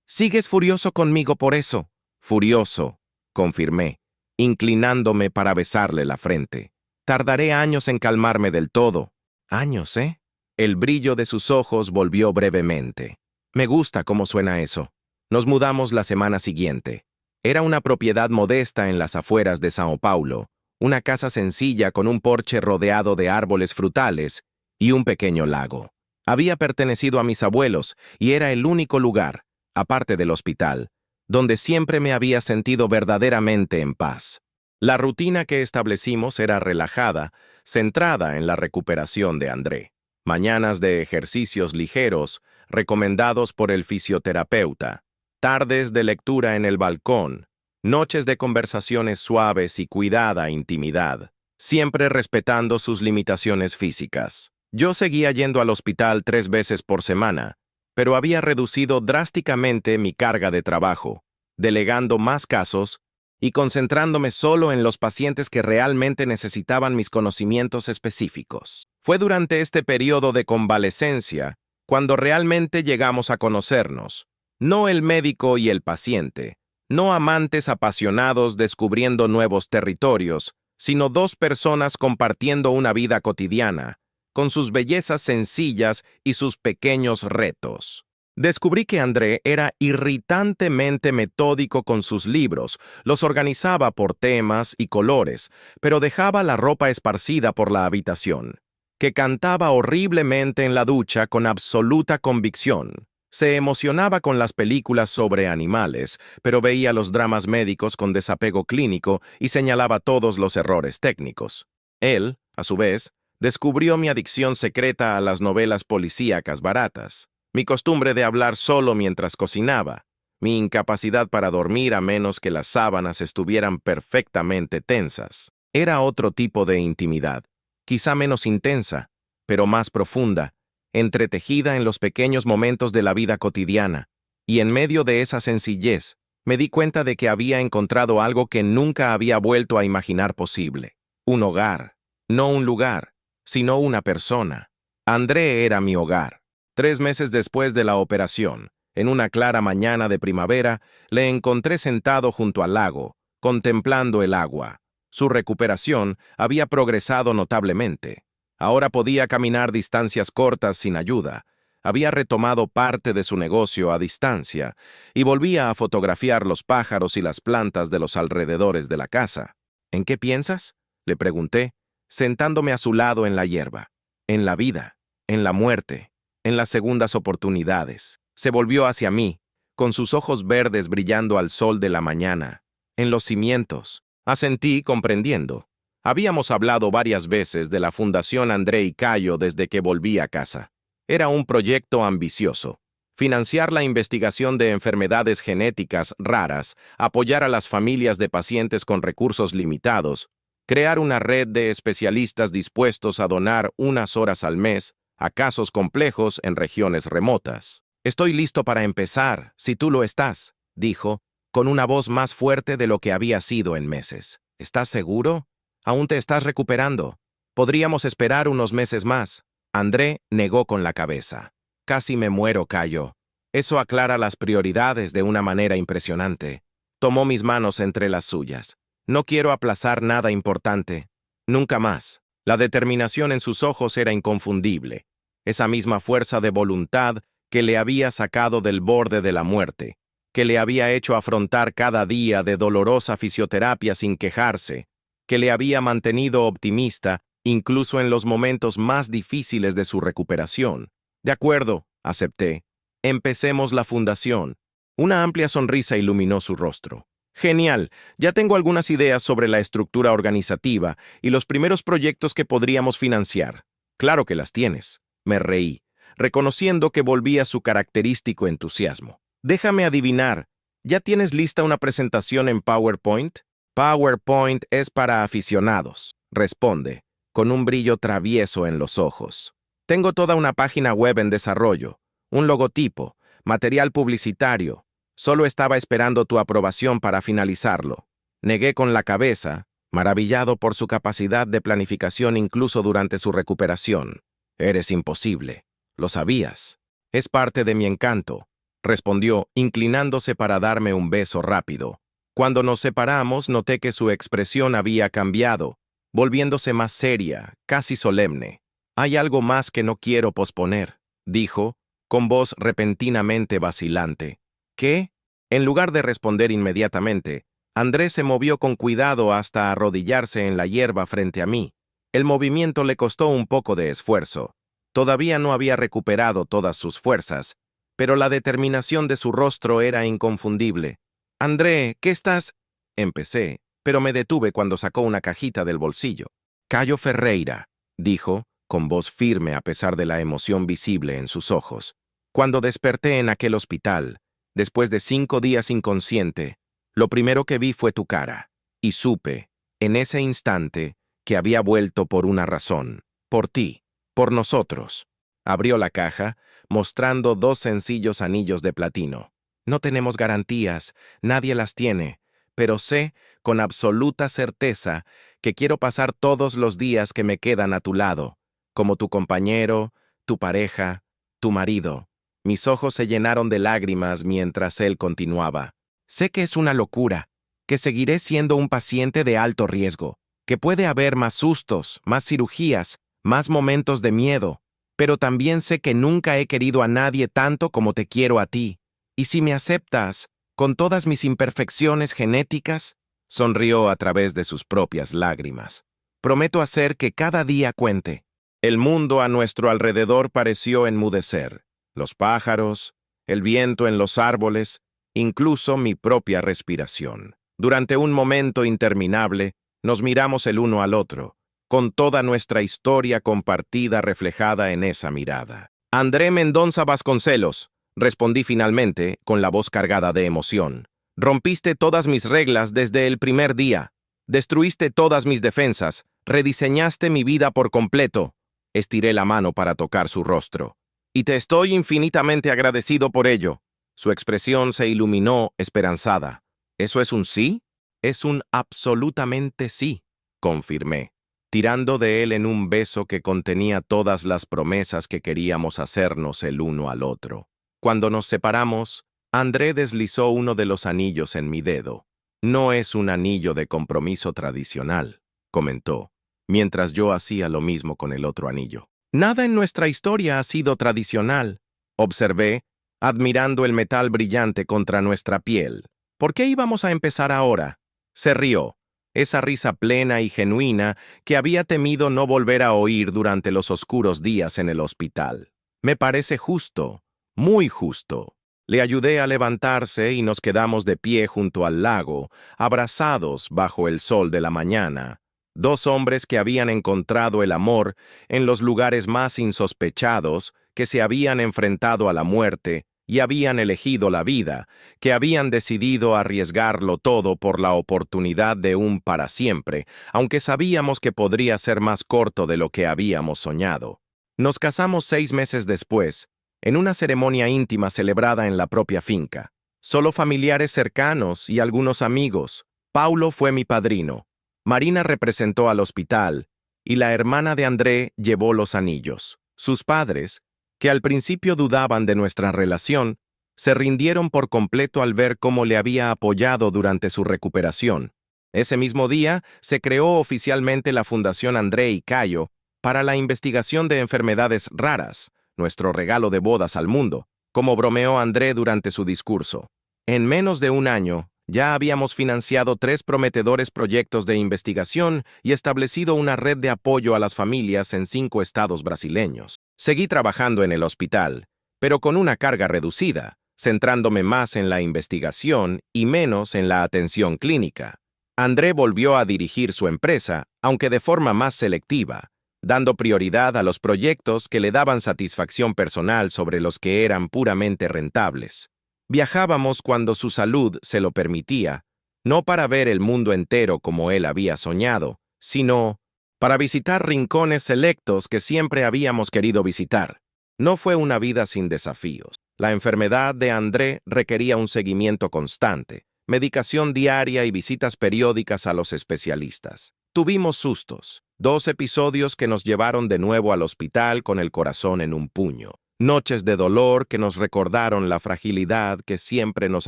¿Sigues furioso conmigo por eso? Furioso, confirmé, inclinándome para besarle la frente. Tardaré años en calmarme del todo. Años, ¿eh? El brillo de sus ojos volvió brevemente. Me gusta cómo suena eso. Nos mudamos la semana siguiente. Era una propiedad modesta en las afueras de São Paulo, una casa sencilla con un porche rodeado de árboles frutales y un pequeño lago. Había pertenecido a mis abuelos y era el único lugar, aparte del hospital, donde siempre me había sentido verdaderamente en paz. La rutina que establecimos era relajada, centrada en la recuperación de André. Mañanas de ejercicios ligeros, recomendados por el fisioterapeuta, tardes de lectura en el balcón, noches de conversaciones suaves y cuidada intimidad, siempre respetando sus limitaciones físicas. Yo seguía yendo al hospital 3 veces por semana, pero había reducido drásticamente mi carga de trabajo, delegando más casos y concentrándome solo en los pacientes que realmente necesitaban mis conocimientos específicos. Fue durante este periodo de convalecencia cuando realmente llegamos a conocernos, no el médico y el paciente, no amantes apasionados descubriendo nuevos territorios, sino dos personas compartiendo una vida cotidiana, con sus bellezas sencillas y sus pequeños retos. Descubrí que André era irritantemente metódico con sus libros, los organizaba por temas y colores, pero dejaba la ropa esparcida por la habitación, que cantaba horriblemente en la ducha con absoluta convicción. Se emocionaba con las películas sobre animales, pero veía los dramas médicos con desapego clínico y señalaba todos los errores técnicos. Él, a su vez, descubrió mi adicción secreta a las novelas policíacas baratas, mi costumbre de hablar solo mientras cocinaba, mi incapacidad para dormir a menos que las sábanas estuvieran perfectamente tensas. Era otro tipo de intimidad, quizá menos intensa, pero más profunda, entretejida en los pequeños momentos de la vida cotidiana, y en medio de esa sencillez, me di cuenta de que había encontrado algo que nunca había vuelto a imaginar posible. Un hogar, no un lugar, sino una persona. André era mi hogar. 3 meses después de la operación, en una clara mañana de primavera, le encontré sentado junto al lago, contemplando el agua. Su recuperación había progresado notablemente. Ahora podía caminar distancias cortas sin ayuda. Había retomado parte de su negocio a distancia y volvía a fotografiar los pájaros y las plantas de los alrededores de la casa. ¿En qué piensas?, le pregunté, sentándome a su lado en la hierba. En la vida, en la muerte, en las segundas oportunidades. Se volvió hacia mí, con sus ojos verdes brillando al sol de la mañana. En los cimientos. Asentí comprendiendo. Habíamos hablado varias veces de la Fundación André y Cayo desde que volví a casa. Era un proyecto ambicioso. Financiar la investigación de enfermedades genéticas raras, apoyar a las familias de pacientes con recursos limitados, crear una red de especialistas dispuestos a donar unas horas al mes a casos complejos en regiones remotas. Estoy listo para empezar, si tú lo estás, dijo, con una voz más fuerte de lo que había sido en meses. ¿Estás seguro? Aún te estás recuperando. Podríamos esperar unos meses más. André negó con la cabeza. Casi me muero, Cayo. Eso aclara las prioridades de una manera impresionante. Tomó mis manos entre las suyas. No quiero aplazar nada importante. Nunca más. La determinación en sus ojos era inconfundible. Esa misma fuerza de voluntad que le había sacado del borde de la muerte, que le había hecho afrontar cada día de dolorosa fisioterapia sin quejarse, que le había mantenido optimista incluso en los momentos más difíciles de su recuperación. De acuerdo, acepté. Empecemos la fundación. Una amplia sonrisa iluminó su rostro. Genial, ya tengo algunas ideas sobre la estructura organizativa y los primeros proyectos que podríamos financiar. Claro que las tienes. Me reí, reconociendo que volvía su característico entusiasmo. Déjame adivinar, ¿ya tienes lista una presentación en PowerPoint? PowerPoint es para aficionados, responde, con un brillo travieso en los ojos. Tengo toda una página web en desarrollo, un logotipo, material publicitario. Solo estaba esperando tu aprobación para finalizarlo. Negué con la cabeza, maravillado por su capacidad de planificación incluso durante su recuperación. Eres imposible. Lo sabías. Es parte de mi encanto, respondió, inclinándose para darme un beso rápido. Cuando nos separamos, noté que su expresión había cambiado, volviéndose más seria, casi solemne. Hay algo más que no quiero posponer, dijo, con voz repentinamente vacilante. ¿Qué? En lugar de responder inmediatamente, Andrés se movió con cuidado hasta arrodillarse en la hierba frente a mí. El movimiento le costó un poco de esfuerzo. Todavía no había recuperado todas sus fuerzas, pero la determinación de su rostro era inconfundible. «André, ¿qué estás...?» Empecé, pero me detuve cuando sacó una cajita del bolsillo. «Cayo Ferreira», dijo, con voz firme a pesar de la emoción visible en sus ojos. «Cuando desperté en aquel hospital, después de 5 días inconsciente, lo primero que vi fue tu cara, y supe, en ese instante, que había vuelto por una razón, por ti, por nosotros». Abrió la caja, mostrando 2 sencillos anillos de platino. «No tenemos garantías, nadie las tiene, pero sé, con absoluta certeza, que quiero pasar todos los días que me quedan a tu lado, como tu compañero, tu pareja, tu marido». Mis ojos se llenaron de lágrimas mientras él continuaba. «Sé que es una locura, que seguiré siendo un paciente de alto riesgo, que puede haber más sustos, más cirugías, más momentos de miedo, pero también sé que nunca he querido a nadie tanto como te quiero a ti. Y si me aceptas, con todas mis imperfecciones genéticas», sonrió a través de sus propias lágrimas. «Prometo hacer que cada día cuente». El mundo a nuestro alrededor pareció enmudecer. Los pájaros, el viento en los árboles, incluso mi propia respiración. Durante un momento interminable, nos miramos el uno al otro, con toda nuestra historia compartida reflejada en esa mirada. «André Mendonza Vasconcelos», respondí finalmente, con la voz cargada de emoción. «Rompiste todas mis reglas desde el primer día. Destruiste todas mis defensas. Rediseñaste mi vida por completo». Estiré la mano para tocar su rostro. «Y te estoy infinitamente agradecido por ello». Su expresión se iluminó esperanzada. «¿Eso es un sí?» «Es un absolutamente sí», confirmé, tirando de él en un beso que contenía todas las promesas que queríamos hacernos el uno al otro. Cuando nos separamos, André deslizó uno de los anillos en mi dedo. «No es un anillo de compromiso tradicional», comentó, mientras yo hacía lo mismo con el otro anillo. «Nada en nuestra historia ha sido tradicional», observé, admirando el metal brillante contra nuestra piel. «¿Por qué íbamos a empezar ahora?» Se rió, esa risa plena y genuina que había temido no volver a oír durante los oscuros días en el hospital. «Me parece justo. muy justo. Le ayudé a levantarse y nos quedamos de pie junto al lago, abrazados bajo el sol de la mañana. Dos hombres que habían encontrado el amor en los lugares más insospechados, que se habían enfrentado a la muerte y habían elegido la vida, que habían decidido arriesgarlo todo por la oportunidad de un para siempre, aunque sabíamos que podría ser más corto de lo que habíamos soñado. Nos casamos 6 meses después, en una ceremonia íntima celebrada en la propia finca. Solo familiares cercanos y algunos amigos. Paulo fue mi padrino. Marina representó al hospital, y la hermana de André llevó los anillos. Sus padres, que al principio dudaban de nuestra relación, se rindieron por completo al ver cómo le había apoyado durante su recuperación. Ese mismo día se creó oficialmente la Fundación André y Cayo para la investigación de enfermedades raras, nuestro regalo de bodas al mundo, como bromeó André durante su discurso. En menos de un año, ya habíamos financiado 3 prometedores proyectos de investigación y establecido una red de apoyo a las familias en 5 estados brasileños. Seguí trabajando en el hospital, pero con una carga reducida, centrándome más en la investigación y menos en la atención clínica. André volvió a dirigir su empresa, aunque de forma más selectiva, dando prioridad a los proyectos que le daban satisfacción personal sobre los que eran puramente rentables. Viajábamos cuando su salud se lo permitía, no para ver el mundo entero como él había soñado, sino para visitar rincones selectos que siempre habíamos querido visitar. No fue una vida sin desafíos. La enfermedad de André requería un seguimiento constante, medicación diaria y visitas periódicas a los especialistas. Tuvimos sustos, 2 episodios que nos llevaron de nuevo al hospital con el corazón en un puño. Noches de dolor que nos recordaron la fragilidad que siempre nos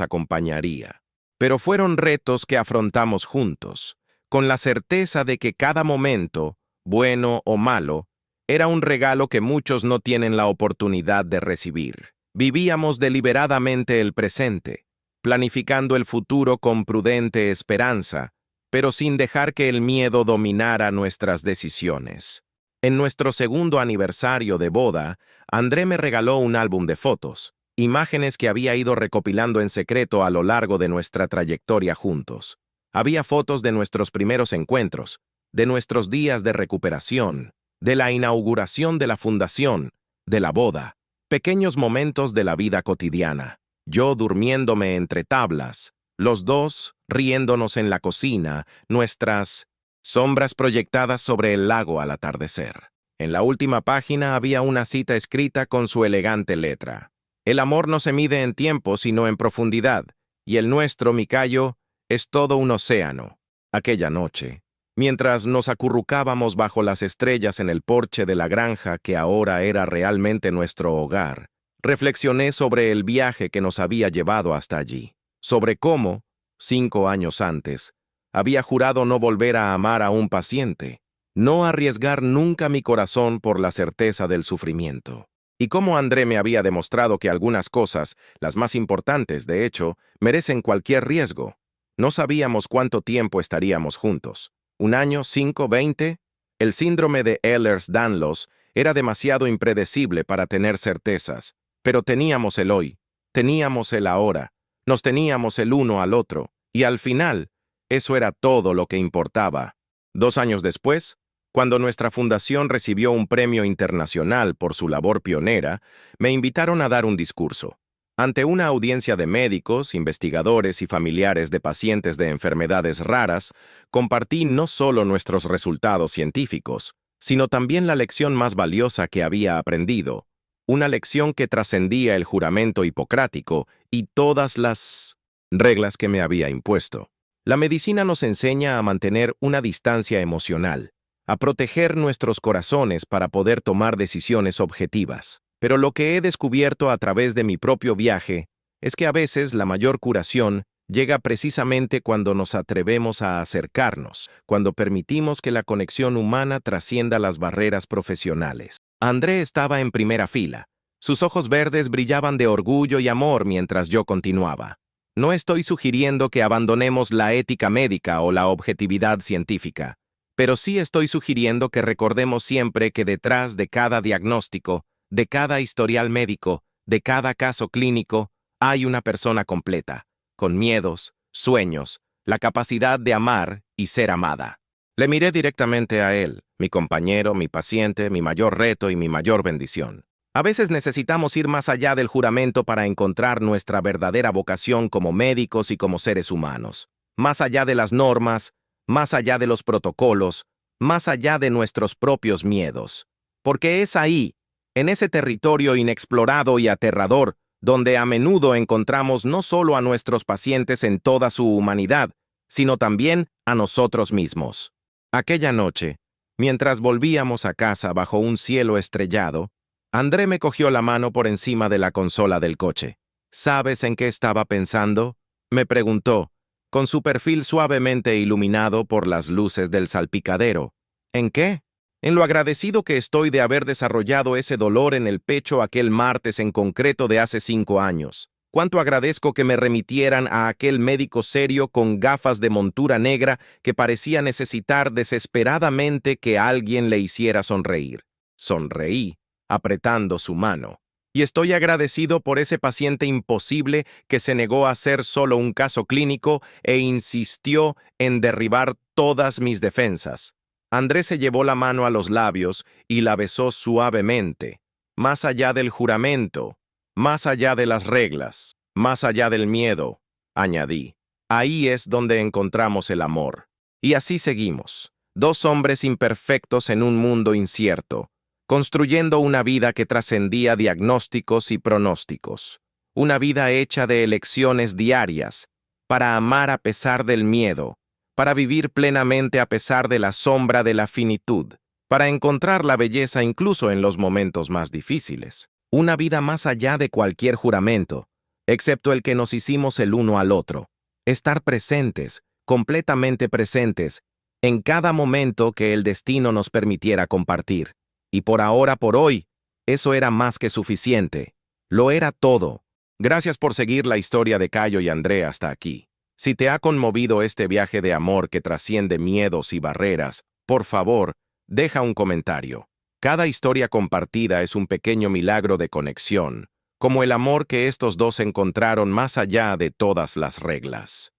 acompañaría. Pero fueron retos que afrontamos juntos, con la certeza de que cada momento, bueno o malo, era un regalo que muchos no tienen la oportunidad de recibir. Vivíamos deliberadamente el presente, planificando el futuro con prudente esperanza, pero sin dejar que el miedo dominara nuestras decisiones. En nuestro segundo aniversario de boda, André me regaló un álbum de fotos, imágenes que había ido recopilando en secreto a lo largo de nuestra trayectoria juntos. Había fotos de nuestros primeros encuentros, de nuestros días de recuperación, de la inauguración de la fundación, de la boda, pequeños momentos de la vida cotidiana. Yo durmiéndome entre tablas, los dos riéndonos en la cocina, nuestras sombras proyectadas sobre el lago al atardecer. En la última página había una cita escrita con su elegante letra. El amor no se mide en tiempo sino en profundidad, y el nuestro, mi Cayo, es todo un océano. Aquella noche, mientras nos acurrucábamos bajo las estrellas en el porche de la granja que ahora era realmente nuestro hogar, reflexioné sobre el viaje que nos había llevado hasta allí, sobre cómo, 5 años antes, había jurado no volver a amar a un paciente, no arriesgar nunca mi corazón por la certeza del sufrimiento. Y cómo André me había demostrado que algunas cosas, las más importantes de hecho, merecen cualquier riesgo. No sabíamos cuánto tiempo estaríamos juntos. 1 año, 5, 20. El síndrome de Ehlers-Danlos era demasiado impredecible para tener certezas, pero teníamos el hoy, teníamos el ahora, nos teníamos el uno al otro, y al final, eso era todo lo que importaba. 2 años después, cuando nuestra fundación recibió un premio internacional por su labor pionera, me invitaron a dar un discurso. Ante una audiencia de médicos, investigadores y familiares de pacientes de enfermedades raras, compartí no solo nuestros resultados científicos, sino también la lección más valiosa que había aprendido, una lección que trascendía el juramento hipocrático y todas las reglas que me había impuesto. La medicina nos enseña a mantener una distancia emocional, a proteger nuestros corazones para poder tomar decisiones objetivas. Pero lo que he descubierto a través de mi propio viaje es que a veces la mayor curación llega precisamente cuando nos atrevemos a acercarnos, cuando permitimos que la conexión humana trascienda las barreras profesionales. André estaba en primera fila. Sus ojos verdes brillaban de orgullo y amor mientras yo continuaba. No estoy sugiriendo que abandonemos la ética médica o la objetividad científica, pero sí estoy sugiriendo que recordemos siempre que detrás de cada diagnóstico, de cada historial médico, de cada caso clínico hay una persona completa, con miedos, sueños, la capacidad de amar y ser amada. Le miré directamente a él, mi compañero, mi paciente, mi mayor reto y mi mayor bendición. A veces necesitamos ir más allá del juramento para encontrar nuestra verdadera vocación como médicos y como seres humanos. Más allá de las normas, más allá de los protocolos, más allá de nuestros propios miedos. Porque es ahí, en ese territorio inexplorado y aterrador, donde a menudo encontramos no solo a nuestros pacientes en toda su humanidad, sino también a nosotros mismos. Aquella noche, mientras volvíamos a casa bajo un cielo estrellado, André me cogió la mano por encima de la consola del coche. ¿Sabes en qué estaba pensando?, me preguntó, con su perfil suavemente iluminado por las luces del salpicadero. ¿En qué? En lo agradecido que estoy de haber desarrollado ese dolor en el pecho aquel martes en concreto de hace 5 años. Cuánto agradezco que me remitieran a aquel médico serio con gafas de montura negra que parecía necesitar desesperadamente que alguien le hiciera sonreír. Sonreí, apretando su mano. Y estoy agradecido por ese paciente imposible que se negó a hacer solo un caso clínico e insistió en derribar todas mis defensas. Andrés se llevó la mano a los labios y la besó suavemente, más allá del juramento, más allá de las reglas, más allá del miedo, añadí. Ahí es donde encontramos el amor. Y así seguimos, 2 hombres imperfectos en un mundo incierto, construyendo una vida que trascendía diagnósticos y pronósticos, una vida hecha de elecciones diarias, para amar a pesar del miedo, para vivir plenamente a pesar de la sombra de la finitud, para encontrar la belleza incluso en los momentos más difíciles. Una vida más allá de cualquier juramento, excepto el que nos hicimos el uno al otro. Estar presentes, completamente presentes, en cada momento que el destino nos permitiera compartir. Y por ahora, por hoy, eso era más que suficiente. Lo era todo. Gracias por seguir la historia de Cayo y André hasta aquí. Si te ha conmovido este viaje de amor que trasciende miedos y barreras, por favor, deja un comentario. Cada historia compartida es un pequeño milagro de conexión, como el amor que estos 2 encontraron más allá de todas las reglas.